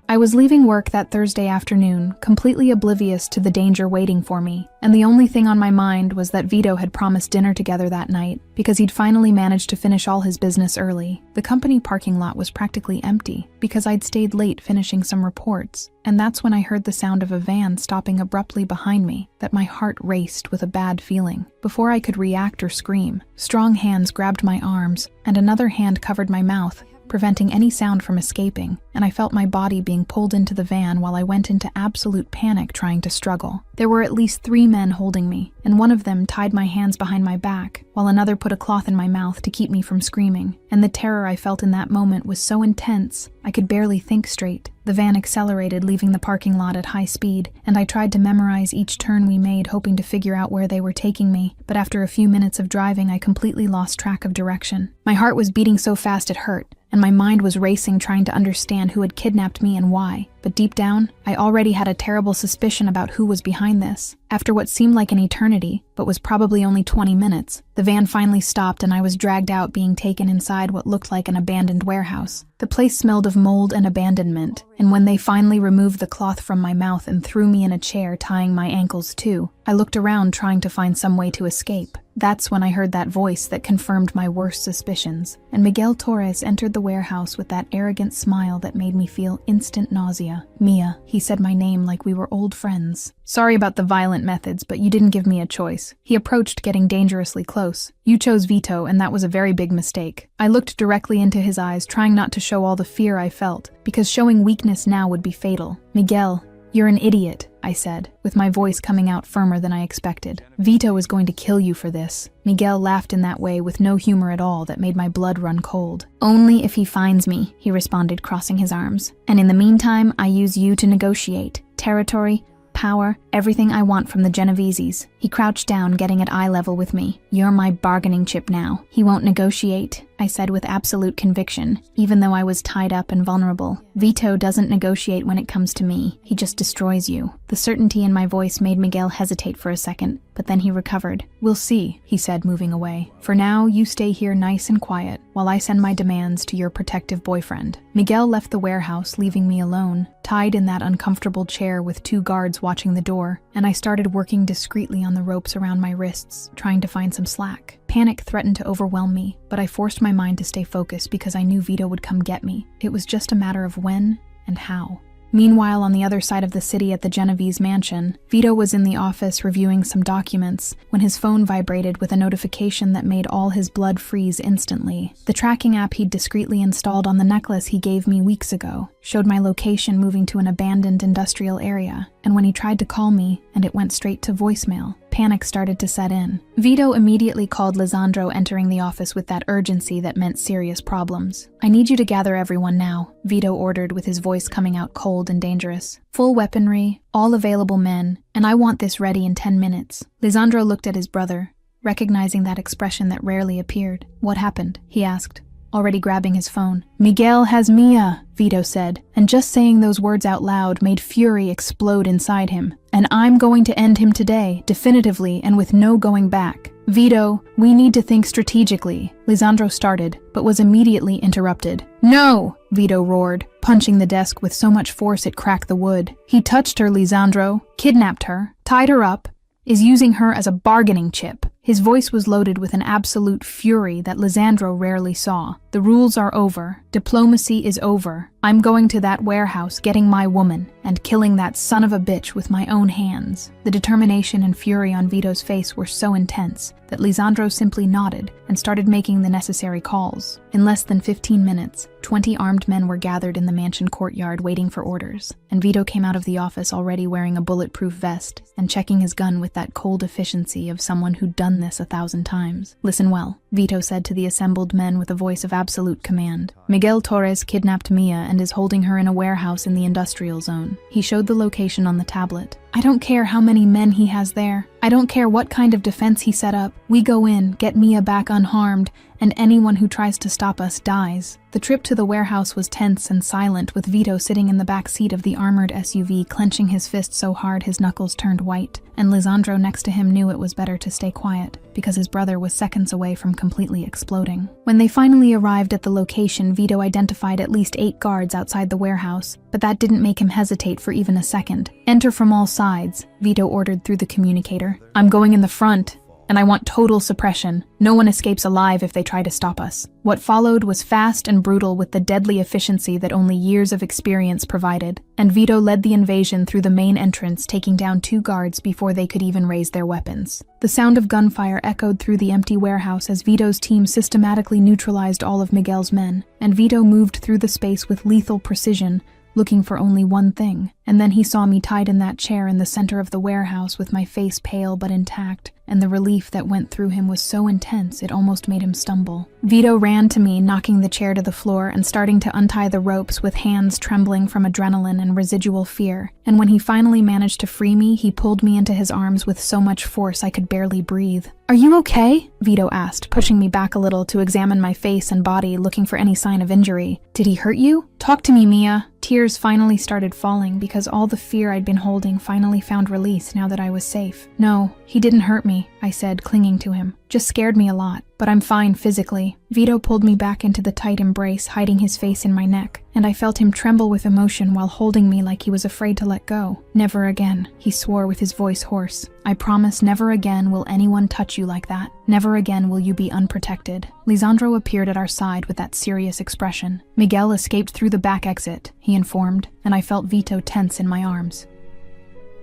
I was leaving work that Thursday afternoon, completely oblivious to the danger waiting for me, and the only thing on my mind was that Vito had promised dinner together that night, because he'd finally managed to finish all his business early. The company parking lot was practically empty, because I'd stayed late finishing some reports, and that's when I heard the sound of a van stopping abruptly behind me, that my heart raced with a bad feeling. Before I could react or scream, strong hands grabbed my arms, and another hand covered my mouth, preventing any sound from escaping, and I felt my body being pulled into the van while I went into absolute panic trying to struggle. There were at least 3 men holding me, and one of them tied my hands behind my back, while another put a cloth in my mouth to keep me from screaming, and the terror I felt in that moment was so intense, I could barely think straight. The van accelerated, leaving the parking lot at high speed, and I tried to memorize each turn we made, hoping to figure out where they were taking me, but after a few minutes of driving, I completely lost track of direction. My heart was beating so fast it hurt, and my mind was racing trying to understand who had kidnapped me and why. But deep down, I already had a terrible suspicion about who was behind this. After what seemed like an eternity, but was probably only 20 minutes, the van finally stopped and I was dragged out, being taken inside what looked like an abandoned warehouse. The place smelled of mold and abandonment, and when they finally removed the cloth from my mouth and threw me in a chair, tying my ankles too, I looked around trying to find some way to escape. That's when I heard that voice that confirmed my worst suspicions, and Miguel Torres entered the warehouse with that arrogant smile that made me feel instant nausea. "Mia," he said my name like we were old friends. "Sorry about the violent methods, but you didn't give me a choice." He approached, getting dangerously close. "You chose Vito, and that was a very big mistake." I looked directly into his eyes, trying not to show all the fear I felt, because showing weakness now would be fatal. "Miguel, you're an idiot," I said, with my voice coming out firmer than I expected. "Vito is going to kill you for this." Miguel laughed in that way with no humor at all that made my blood run cold. "Only if he finds me," he responded, crossing his arms. "And in the meantime, I use you to negotiate. Territory, power, everything I want from the Genoveses." He crouched down, getting at eye level with me. "You're my bargaining chip now." "He won't negotiate," I said with absolute conviction, even though I was tied up and vulnerable. "Vito doesn't negotiate when it comes to me. He just destroys you." The certainty in my voice made Miguel hesitate for a second, but then he recovered. "We'll see," he said, moving away. "For now, you stay here nice and quiet, while I send my demands to your protective boyfriend." Miguel left the warehouse, leaving me alone, tied in that uncomfortable chair with 2 guards watching the door, and I started working discreetly on the ropes around my wrists, trying to find some slack. Panic threatened to overwhelm me, but I forced my mind to stay focused because I knew Vito would come get me. It was just a matter of when and how. Meanwhile, on the other side of the city at the Genovese mansion, Vito was in the office reviewing some documents when his phone vibrated with a notification that made all his blood freeze instantly. The tracking app he'd discreetly installed on the necklace he gave me weeks ago showed my location moving to an abandoned industrial area, and when he tried to call me and it went straight to voicemail, panic started to set in. Vito immediately called Lisandro, entering the office with that urgency that meant serious problems. "I need you to gather everyone now," Vito ordered, with his voice coming out cold and dangerous. "Full weaponry, all available men, and I want this ready in 10 minutes. Lisandro looked at his brother, recognizing that expression that rarely appeared. "What happened?" he asked, already grabbing his phone. "Miguel has Mia," Vito said, and just saying those words out loud made fury explode inside him. "And I'm going to end him today, definitively and with no going back." "Vito, we need to think strategically," Lisandro started, but was immediately interrupted. "No!" Vito roared, punching the desk with so much force it cracked the wood. "He touched her, Lisandro, kidnapped her, tied her up, is using her as a bargaining chip." His voice was loaded with an absolute fury that Lisandro rarely saw. "The rules are over. Diplomacy is over. I'm going to that warehouse, getting my woman, and killing that son of a bitch with my own hands." The determination and fury on Vito's face were so intense that Lisandro simply nodded and started making the necessary calls. In less than 15 minutes, 20 armed men were gathered in the mansion courtyard waiting for orders, and Vito came out of the office already wearing a bulletproof vest and checking his gun with that cold efficiency of someone who'd done this 1,000 times. "Listen well," Vito said to the assembled men with a voice of absolute command. "Miguel Torres kidnapped Mia and is holding her in a warehouse in the industrial zone." He showed the location on the tablet, I don't care how many men he has there. I don't care what kind of defense he set up. We go in, get Mia back unharmed, and anyone who tries to stop us dies. The trip to the warehouse was tense and silent, with Vito sitting in the back seat of the armored SUV, clenching his fist so hard his knuckles turned white, and Lisandro next to him knew it was better to stay quiet, because his brother was seconds away from completely exploding. When they finally arrived at the location, Vito identified at least 8 guards outside the warehouse, but that didn't make him hesitate for even a second. "Enter from all sides," Vito ordered through the communicator. "I'm going in the front, and I want total suppression. No one escapes alive if they try to stop us." What followed was fast and brutal, with the deadly efficiency that only years of experience provided, and Vito led the invasion through the main entrance, taking down 2 guards before they could even raise their weapons. The sound of gunfire echoed through the empty warehouse as Vito's team systematically neutralized all of Miguel's men, and Vito moved through the space with lethal precision, looking for only one thing. And then he saw me tied in that chair in the center of the warehouse with my face pale but intact, and the relief that went through him was so intense it almost made him stumble. Vito ran to me, knocking the chair to the floor and starting to untie the ropes with hands trembling from adrenaline and residual fear. And when he finally managed to free me, he pulled me into his arms with so much force I could barely breathe. "Are you okay?" Vito asked, pushing me back a little to examine my face and body, looking for any sign of injury. "Did he hurt you? Talk to me, Mia." Tears finally started falling because all the fear I'd been holding finally found release now that I was safe. "No, he didn't hurt me," I said, clinging to him. "Just scared me a lot, but I'm fine physically." Vito pulled me back into the tight embrace, hiding his face in my neck, and I felt him tremble with emotion while holding me like he was afraid to let go. "Never again," he swore with his voice hoarse. "I promise never again will anyone touch you like that. Never again will you be unprotected." Lisandro appeared at our side with that serious expression. "Miguel escaped through the back exit," he informed, and I felt Vito tense in my arms.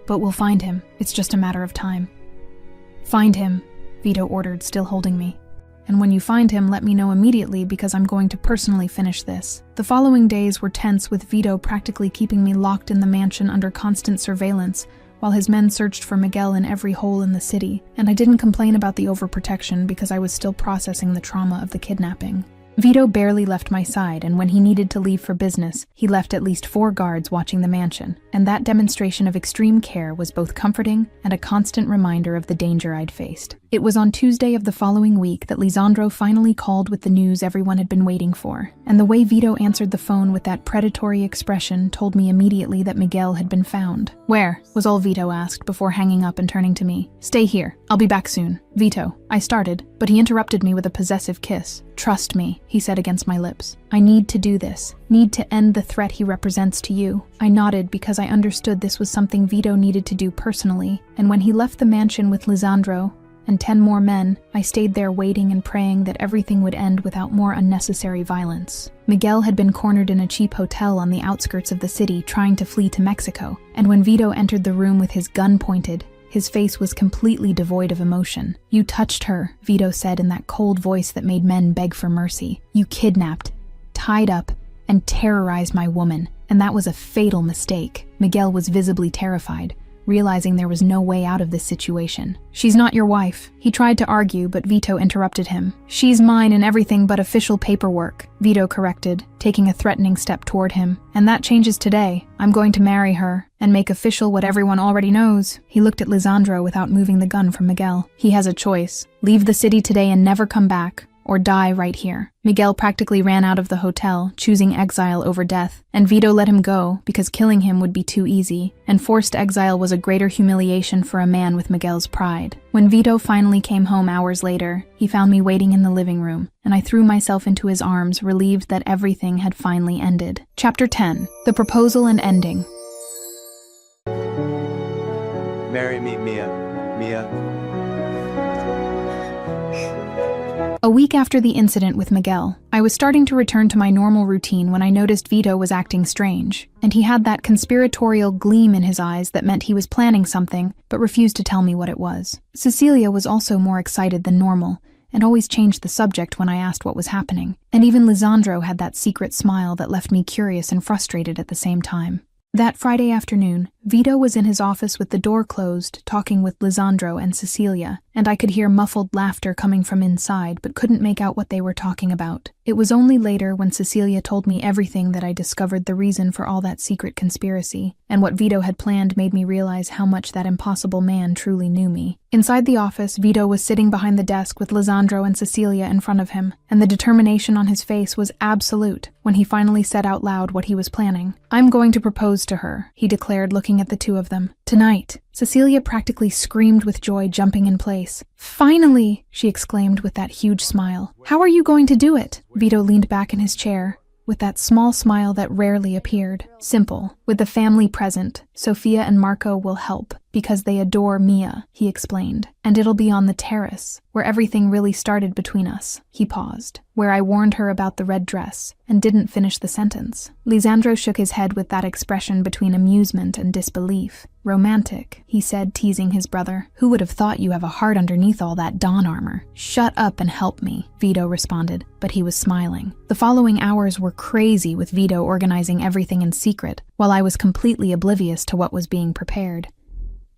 "But we'll find him. It's just a matter of time." "Find him," Vito ordered, still holding me. "And when you find him, let me know immediately because I'm going to personally finish this." The following days were tense, with Vito practically keeping me locked in the mansion under constant surveillance, while his men searched for Miguel in every hole in the city, and I didn't complain about the overprotection because I was still processing the trauma of the kidnapping. Vito barely left my side, and when he needed to leave for business, he left at least 4 guards watching the mansion, and that demonstration of extreme care was both comforting and a constant reminder of the danger I'd faced. It was on Tuesday of the following week that Lisandro finally called with the news everyone had been waiting for, and the way Vito answered the phone with that predatory expression told me immediately that Miguel had been found. "Where?" was all Vito asked before hanging up and turning to me. "Stay here. I'll be back soon." "Vito," I started, but he interrupted me with a possessive kiss. "Trust me," he said against my lips. "I need to do this. Need to end the threat he represents to you." I nodded because I understood this was something Vito needed to do personally, and when he left the mansion with Lisandro and 10 more men, I stayed there waiting and praying that everything would end without more unnecessary violence. Miguel had been cornered in a cheap hotel on the outskirts of the city, trying to flee to Mexico, and when Vito entered the room with his gun pointed, his face was completely devoid of emotion. "You touched her," Vito said in that cold voice that made men beg for mercy. "You kidnapped, tied up, and terrorized my woman, and that was a fatal mistake." Miguel was visibly terrified, realizing there was no way out of this situation. "She's not your wife." He tried to argue, but Vito interrupted him. "She's mine in everything but official paperwork," Vito corrected, taking a threatening step toward him. "And that changes today. I'm going to marry her and make official what everyone already knows." He looked at Lisandro without moving the gun from Miguel. "He has a choice. Leave the city today and never come back, or die right here." Miguel practically ran out of the hotel, choosing exile over death, and Vito let him go because killing him would be too easy, and forced exile was a greater humiliation for a man with Miguel's pride. When Vito finally came home hours later, he found me waiting in the living room, and I threw myself into his arms, relieved that everything had finally ended. Chapter 10. The Proposal and Ending. Marry me, Mia. Mia. A week after the incident with Miguel, I was starting to return to my normal routine when I noticed Vito was acting strange, and he had that conspiratorial gleam in his eyes that meant he was planning something, but refused to tell me what it was. Cecilia was also more excited than normal, and always changed the subject when I asked what was happening, and even Lisandro had that secret smile that left me curious and frustrated at the same time. That Friday afternoon, Vito was in his office with the door closed, talking with Lisandro and Cecilia, and I could hear muffled laughter coming from inside but couldn't make out what they were talking about. It was only later when Cecilia told me everything that I discovered the reason for all that secret conspiracy, and what Vito had planned made me realize how much that impossible man truly knew me. Inside the office, Vito was sitting behind the desk with Lisandro and Cecilia in front of him, and the determination on his face was absolute when he finally said out loud what he was planning. "I'm going to propose to her," he declared, looking at the two of them. "Tonight." Cecilia practically screamed with joy, jumping in place. "Finally!" she exclaimed with that huge smile. "How are you going to do it?" Vito leaned back in his chair, with that small smile that rarely appeared. "Simple. With the family present, Sophia and Marco will help, because they adore Mia," he explained. "And it'll be on the terrace, where everything really started between us." He paused. "Where I warned her about the red dress, and didn't finish the sentence." Lisandro shook his head with that expression between amusement and disbelief. "Romantic," he said, teasing his brother. "Who would have thought you have a heart underneath all that Dawn armor?" "Shut up and help me," Vito responded, but he was smiling. The following hours were crazy, with Vito organizing everything in secret, while I was completely oblivious to what was being prepared.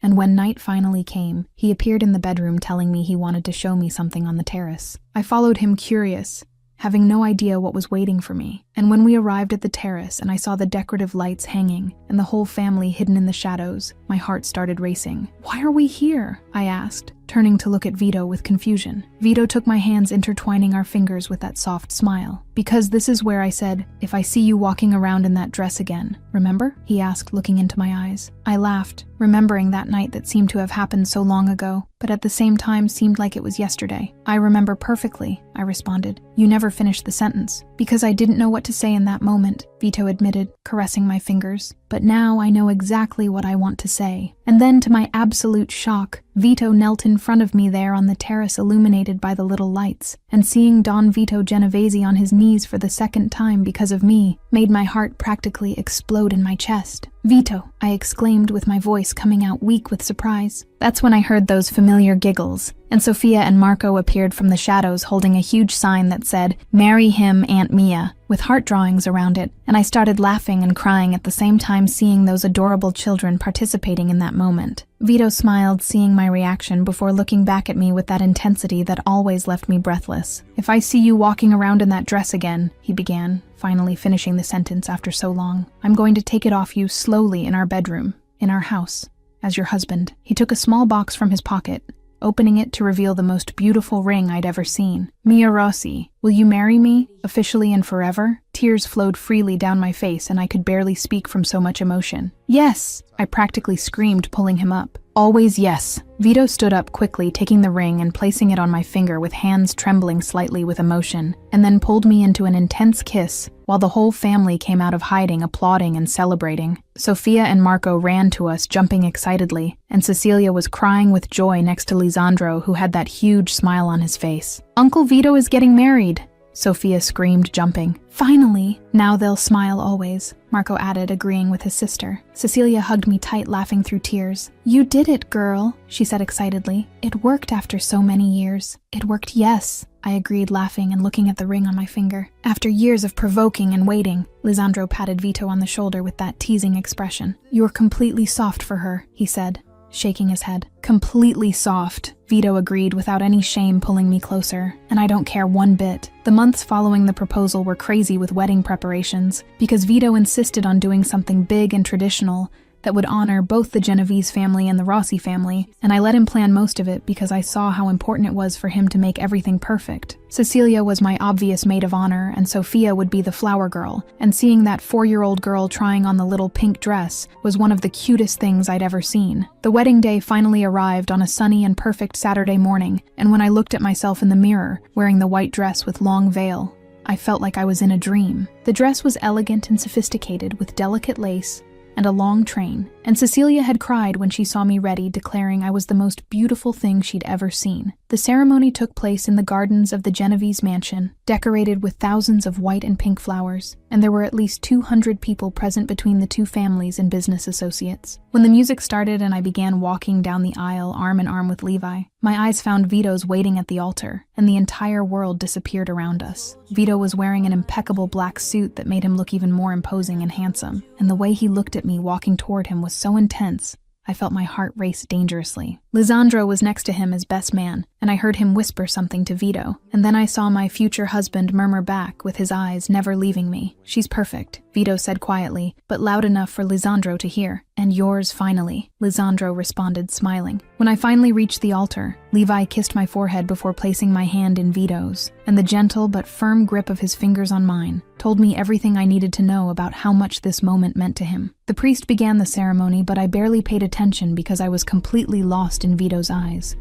And when night finally came, he appeared in the bedroom telling me he wanted to show me something on the terrace. I followed him, curious, having no idea what was waiting for me. And when we arrived at the terrace and I saw the decorative lights hanging and the whole family hidden in the shadows, my heart started racing. "Why are we here?" I asked, turning to look at Vito with confusion. Vito took my hands, intertwining our fingers with that soft smile. "Because this is where," I said, "if I see you walking around in that dress again. Remember?" he asked, looking into my eyes. I laughed, remembering that night that seemed to have happened so long ago, but at the same time seemed like it was yesterday. "I remember perfectly," I responded. "You never finished the sentence." "Because I didn't know what to say in that moment," Vito admitted, caressing my fingers. "But now I know exactly what I want to say." And then, to my absolute shock, Vito knelt in front of me there on the terrace illuminated by the little lights, and seeing Don Vito Genovese on his knees for the second time because of me made my heart practically explode in my chest. "Vito," I exclaimed with my voice coming out weak with surprise. That's when I heard those familiar giggles, and Sophia and Marco appeared from the shadows holding a huge sign that said, "Marry him, Aunt Mia," with heart drawings around it, and I started laughing and crying at the same time, seeing those adorable children participating in that moment. Vito smiled, seeing my reaction, before looking back at me with that intensity that always left me breathless. "If I see you walking around in that dress again," he began, finally finishing the sentence after so long, "I'm going to take it off you slowly in our bedroom, in our house, as your husband." He took a small box from his pocket, opening it to reveal the most beautiful ring I'd ever seen. "Mia Rossi, will you marry me, officially and forever?" Tears flowed freely down my face, and I could barely speak from so much emotion. "Yes!" I practically screamed, pulling him up. "Always yes." Vito stood up quickly, taking the ring and placing it on my finger with hands trembling slightly with emotion, and then pulled me into an intense kiss, while the whole family came out of hiding, applauding and celebrating. Sophia and Marco ran to us, jumping excitedly, and Cecilia was crying with joy next to Lisandro, who had that huge smile on his face. "Uncle Vito is getting married!" Sophia screamed, jumping. "Finally! Now they'll smile always," Marco added, agreeing with his sister. Cecilia hugged me tight, laughing through tears. "You did it, girl," she said excitedly. "It worked after so many years." "It worked, yes," I agreed, laughing and looking at the ring on my finger. "After years of provoking and waiting," Lisandro patted Vito on the shoulder with that teasing expression. "You're completely soft for her," he said, shaking his head. "Completely soft," Vito agreed without any shame, pulling me closer. "And I don't care one bit." The months following the proposal were crazy with wedding preparations, because Vito insisted on doing something big and traditional that would honor both the Genovese family and the Rossi family, and I let him plan most of it because I saw how important it was for him to make everything perfect. Cecilia was my obvious maid of honor, and Sophia would be the flower girl, and seeing that 4-year-old girl trying on the little pink dress was one of the cutest things I'd ever seen. The wedding day finally arrived on a sunny and perfect Saturday morning, and when I looked at myself in the mirror, wearing the white dress with long veil, I felt like I was in a dream. The dress was elegant and sophisticated, with delicate lace and a long train, and Cecilia had cried when she saw me ready, declaring I was the most beautiful thing she'd ever seen. The ceremony took place in the gardens of the Genovese mansion, decorated with thousands of white and pink flowers, and there were at least 200 people present between the two families and business associates. When the music started and I began walking down the aisle arm in arm with Levi, My eyes found Vito's waiting at the altar, and the entire world disappeared around us. Vito was wearing an impeccable black suit that made him look even more imposing and handsome, and the way he looked at me walking toward him was so intense, I felt my heart race dangerously. Lisandro was next to him as best man, and I heard him whisper something to Vito, and then I saw my future husband murmur back with his eyes never leaving me. "She's perfect," Vito said quietly, but loud enough for Lisandro to hear. "And yours finally," Lisandro responded, smiling. When I finally reached the altar, Levi kissed my forehead before placing my hand in Vito's, and the gentle but firm grip of his fingers on mine told me everything I needed to know about how much this moment meant to him. The priest began the ceremony, but I barely paid attention because I was completely lost in Vito's eyes.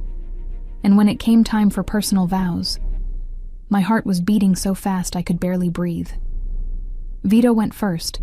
And when it came time for personal vows, my heart was beating so fast I could barely breathe. Vito went first,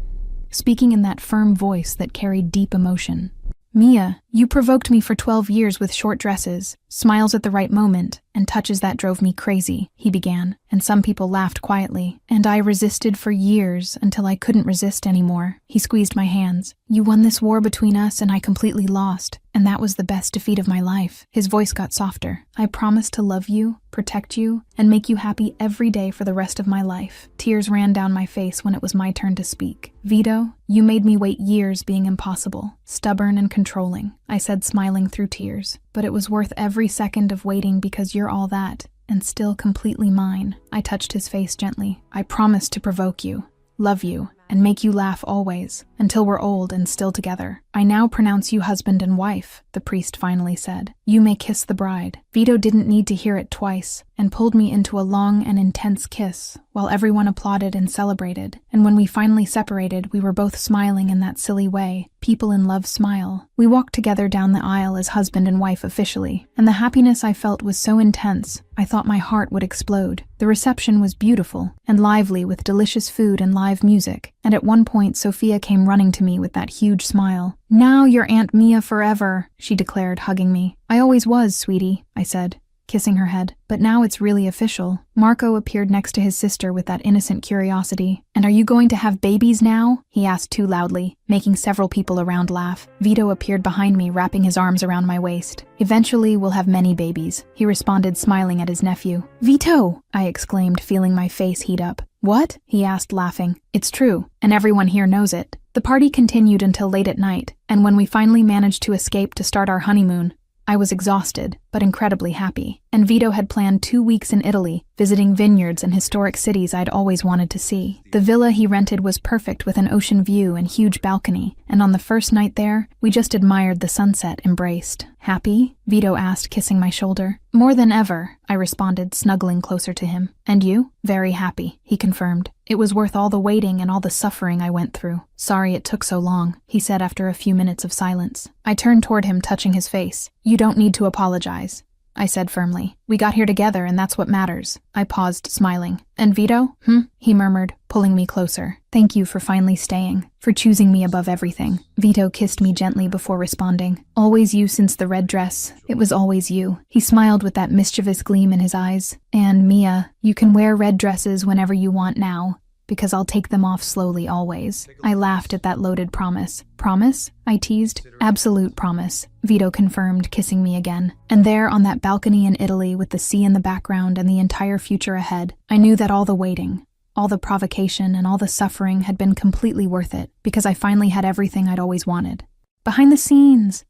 speaking in that firm voice that carried deep emotion. "Mia, you provoked me for 12 years with short dresses, smiles at the right moment, and touches that drove me crazy," he began, and some people laughed quietly. "And I resisted for years until I couldn't resist anymore." He squeezed my hands. "You won this war between us and I completely lost, and that was the best defeat of my life." His voice got softer. "I promised to love you, protect you, and make you happy every day for the rest of my life." Tears ran down my face when it was my turn to speak. "Vito, you made me wait years being impossible, stubborn and controlling," I said, smiling through tears. "But it was worth every second of waiting because you're all that, and still completely mine." I touched his face gently. "I promised to provoke you, love you, and make you laugh always, until we're old and still together. I now pronounce you husband and wife," the priest finally said. "You may kiss the bride." Vito didn't need to hear it twice, and pulled me into a long and intense kiss, while everyone applauded and celebrated. And when we finally separated, we were both smiling in that silly way. People in love smile. We walked together down the aisle as husband and wife officially, and the happiness I felt was so intense, I thought my heart would explode. The reception was beautiful and lively with delicious food and live music, and at one point Sophia came running to me with that huge smile. "Now you're Aunt Mia forever," she declared, hugging me. "I always was, sweetie," I said, kissing her head. "But now it's really official." Marco appeared next to his sister with that innocent curiosity. "And are you going to have babies now?" he asked too loudly, making several people around laugh. Vito appeared behind me, wrapping his arms around my waist. "Eventually, we'll have many babies," he responded, smiling at his nephew. "Vito!" I exclaimed, feeling my face heat up. "What?" he asked, laughing. "It's true, and everyone here knows it." The party continued until late at night, and when we finally managed to escape to start our honeymoon, I was exhausted, but incredibly happy. And Vito had planned 2 weeks in Italy, visiting vineyards and historic cities I'd always wanted to see. The villa he rented was perfect with an ocean view and huge balcony, and on the first night there, we just admired the sunset, embraced. "Happy?" Vito asked, kissing my shoulder. "More than ever," I responded, snuggling closer to him. "And you?" "Very happy," he confirmed. "It was worth all the waiting and all the suffering I went through." "Sorry it took so long," he said after a few minutes of silence. I turned toward him, touching his face. "You don't need to apologize," I said firmly. "We got here together and that's what matters." I paused, smiling. "And Vito?" He murmured, pulling me closer. "Thank you for finally staying, for choosing me above everything." Vito kissed me gently before responding. "Always you since the red dress. It was always you." He smiled with that mischievous gleam in his eyes. "And Mia, you can wear red dresses whenever you want now, because I'll take them off slowly always." I laughed at that loaded promise. "Promise?" I teased. "Absolute promise," Vito confirmed, kissing me again. And there on that balcony in Italy with the sea in the background and the entire future ahead, I knew that all the waiting, all the provocation, and all the suffering had been completely worth it, because I finally had everything I'd always wanted. Behind the scenes!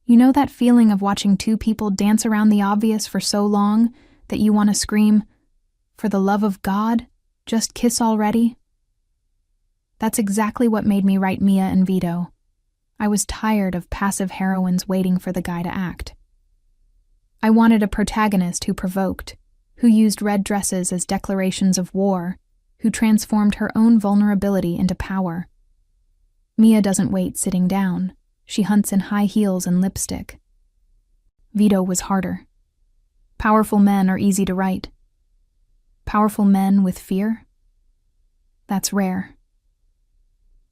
You know that feeling of watching two people dance around the obvious for so long that you want to scream, "For the love of God, just kiss already"? That's exactly what made me write Mia and Vito. I was tired of passive heroines waiting for the guy to act. I wanted a protagonist who provoked, who used red dresses as declarations of war, who transformed her own vulnerability into power. Mia doesn't wait sitting down. She hunts in high heels and lipstick. Vito was harder. Powerful men are easy to write. Powerful men with fear? That's rare.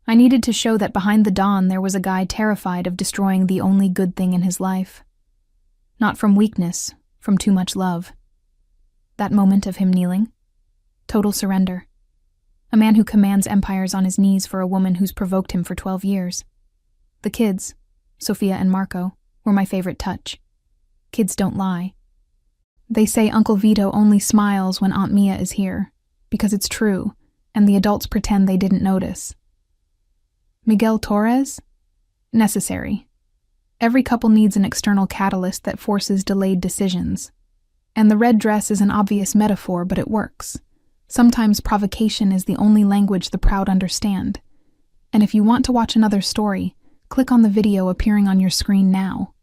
I needed to show that behind the dawn there was a guy terrified of destroying the only good thing in his life. Not from weakness, from too much love. That moment of him kneeling? Total surrender. A man who commands empires on his knees for a woman who's provoked him for 12 years. The kids, Sophia and Marco, were my favorite touch. Kids don't lie. They say Uncle Vito only smiles when Aunt Mia is here, because it's true, and the adults pretend they didn't notice. Miguel Torres? Necessary. Every couple needs an external catalyst that forces delayed decisions. And the red dress is an obvious metaphor, but it works. Sometimes provocation is the only language the proud understand. And if you want to watch another story, click on the video appearing on your screen now.